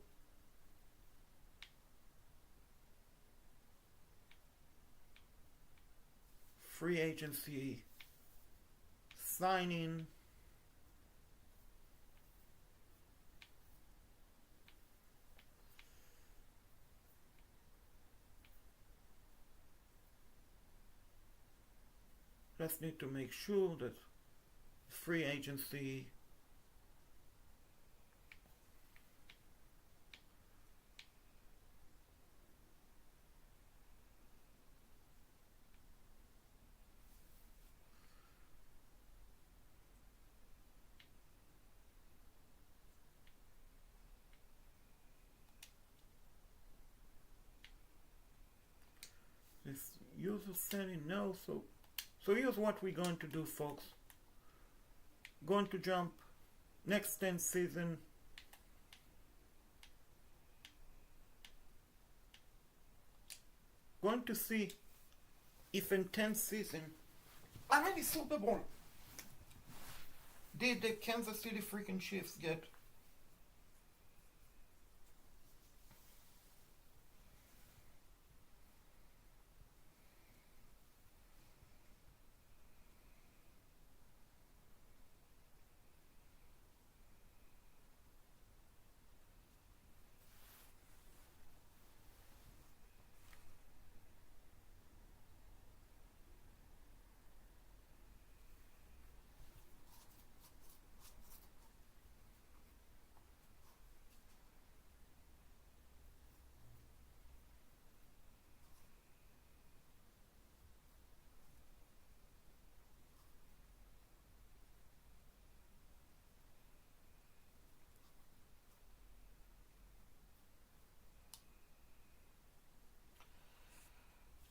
free agency signing. Just need to make sure that free agency this user setting no. So here's what we're going to do, folks. Going to jump next 10 season. Going to see if in 10th season how many Super Bowl Did the Kansas City freaking Chiefs get?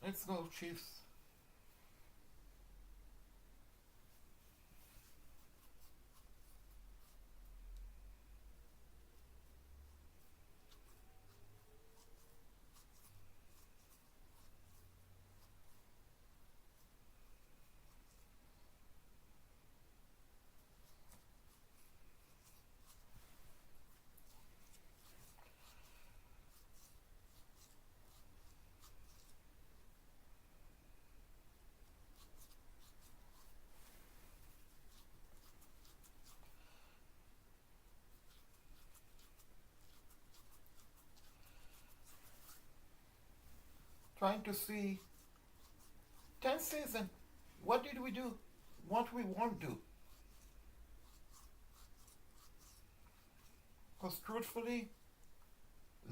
Let's go, Chiefs. Trying to see 10th season. What did we do? What we won't do? Because truthfully,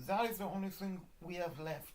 that is the only thing we have left.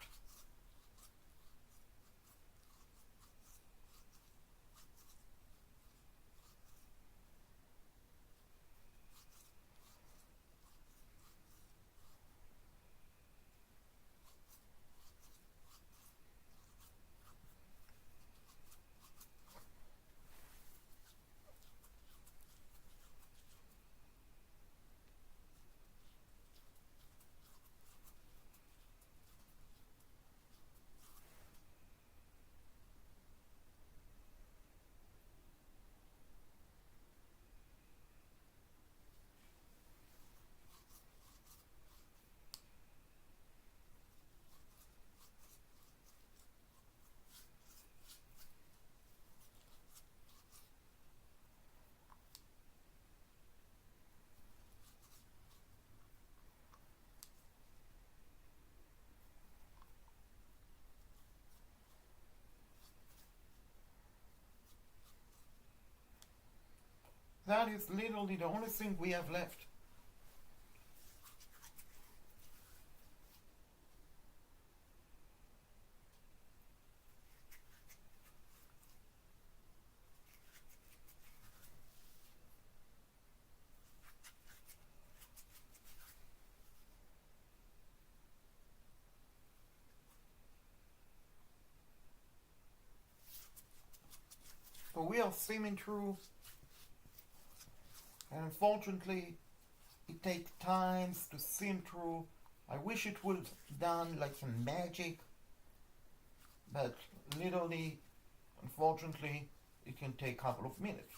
That is literally the only thing we have left. So we are seeming through, and unfortunately, it takes times to seam through. I wish it would done like some magic, but literally, unfortunately, it can take a couple of minutes.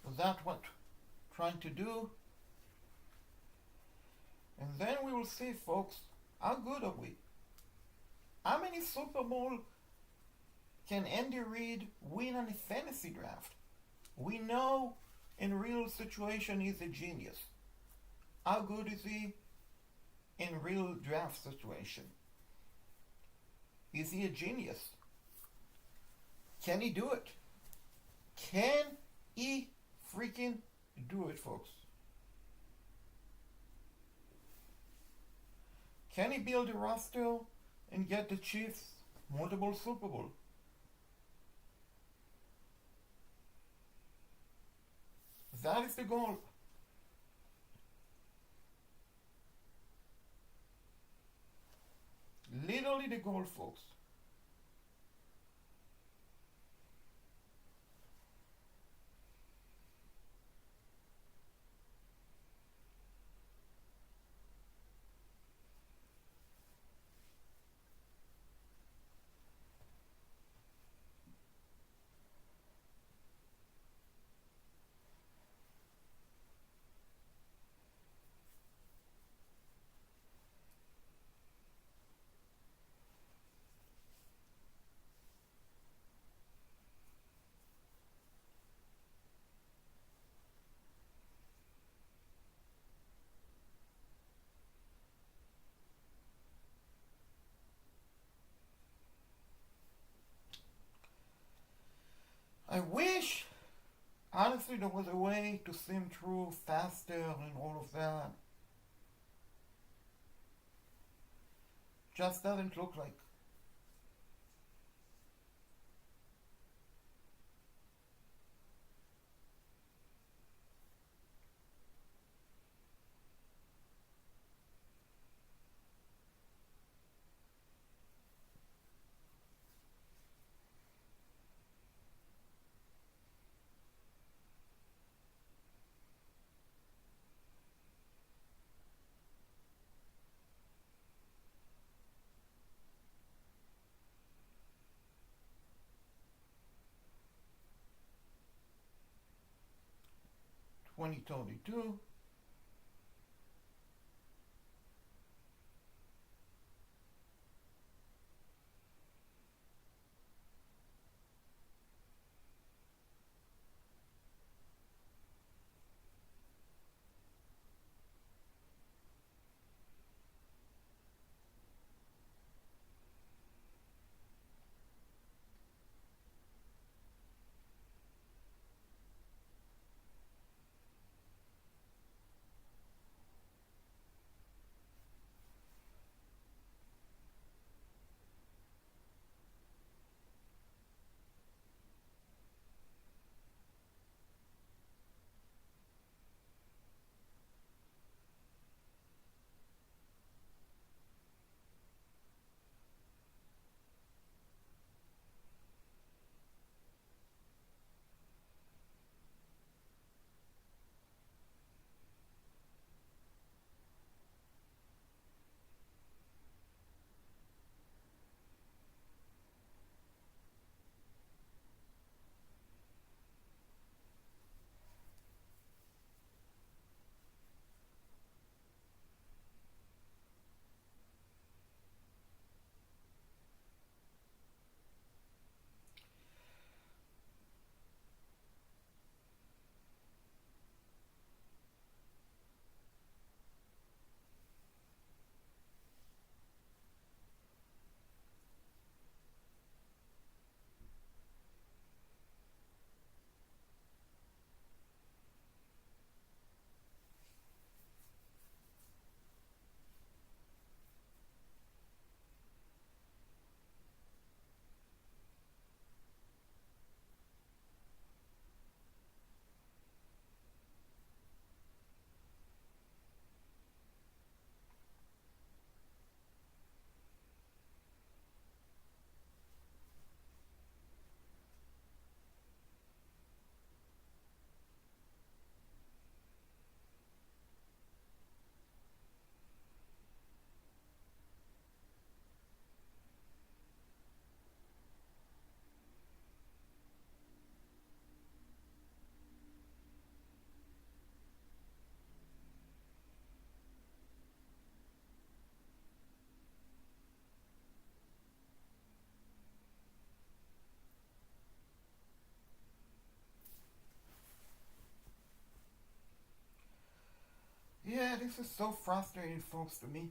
So that's what I'm trying to do. And then we will see, folks, how good are we? How many Super Bowl Can Andy Reid win on a fantasy draft? We know in real situation he's a genius. How good is he in real draft situation? Is he a genius? Can he do it? Can he freaking do it, folks? Can he build a roster and get the Chiefs multiple Super Bowl? That is the goal. Literally the goal, folks. I wish, honestly, there was a way to sim through faster and all of that. Just doesn't look like. $20.32. Yeah, this is so frustrating, folks, to me.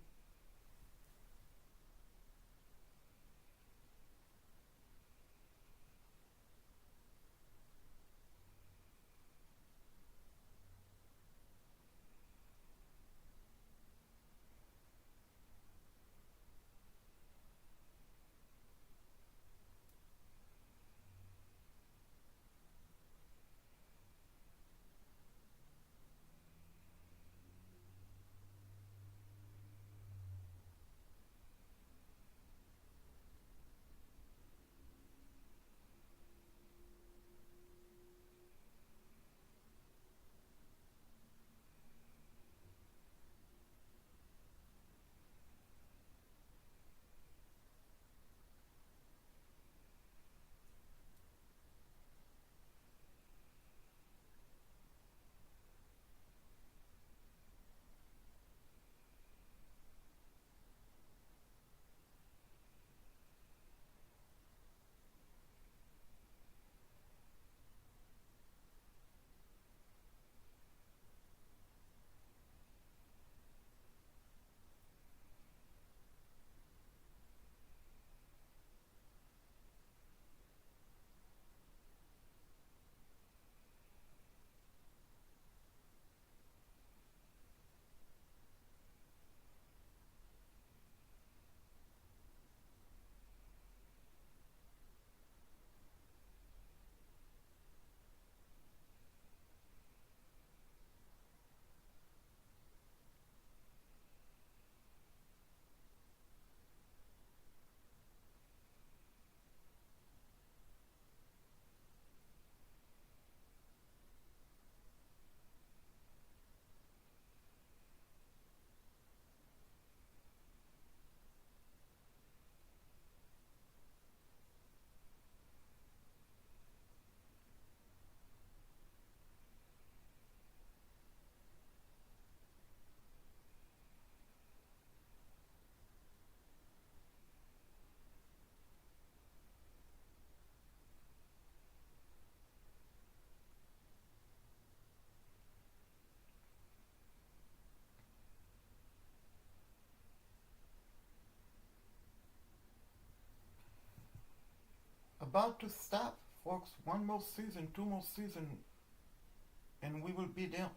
About to stop, folks. One more season, two more season, and we will be there.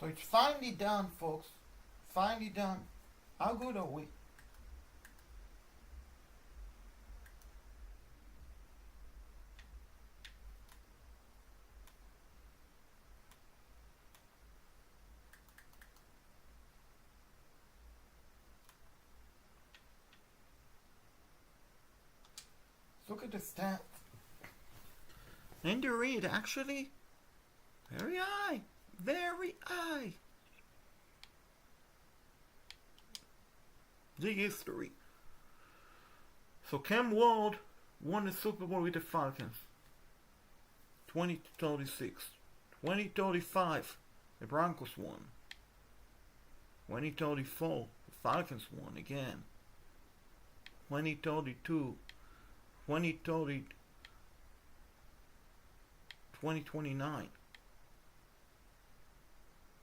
So it's finally done, folks. Finally done. How good are we? Look at the stats. Andy Reid, actually, very high. Very high. The history. So Cam Ward won the Super Bowl with the Falcons. 2036. 2035, the Broncos won. 2034, the Falcons won again. 2032, 2030, 2029,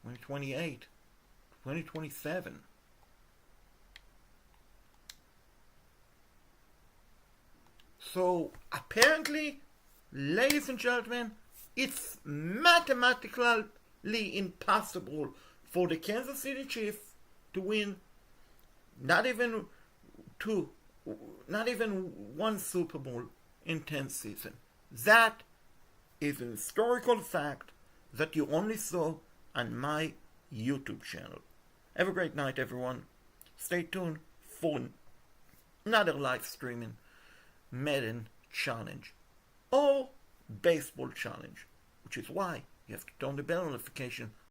2028, 2027. So apparently, ladies and gentlemen, it's mathematically impossible for the Kansas City Chiefs to win not even one Super Bowl in 10 seasons. That is an historical fact that you only saw on my YouTube channel. Have a great night, everyone. Stay tuned for another live streaming Madden challenge or baseball challenge, which is why you have to turn the bell notification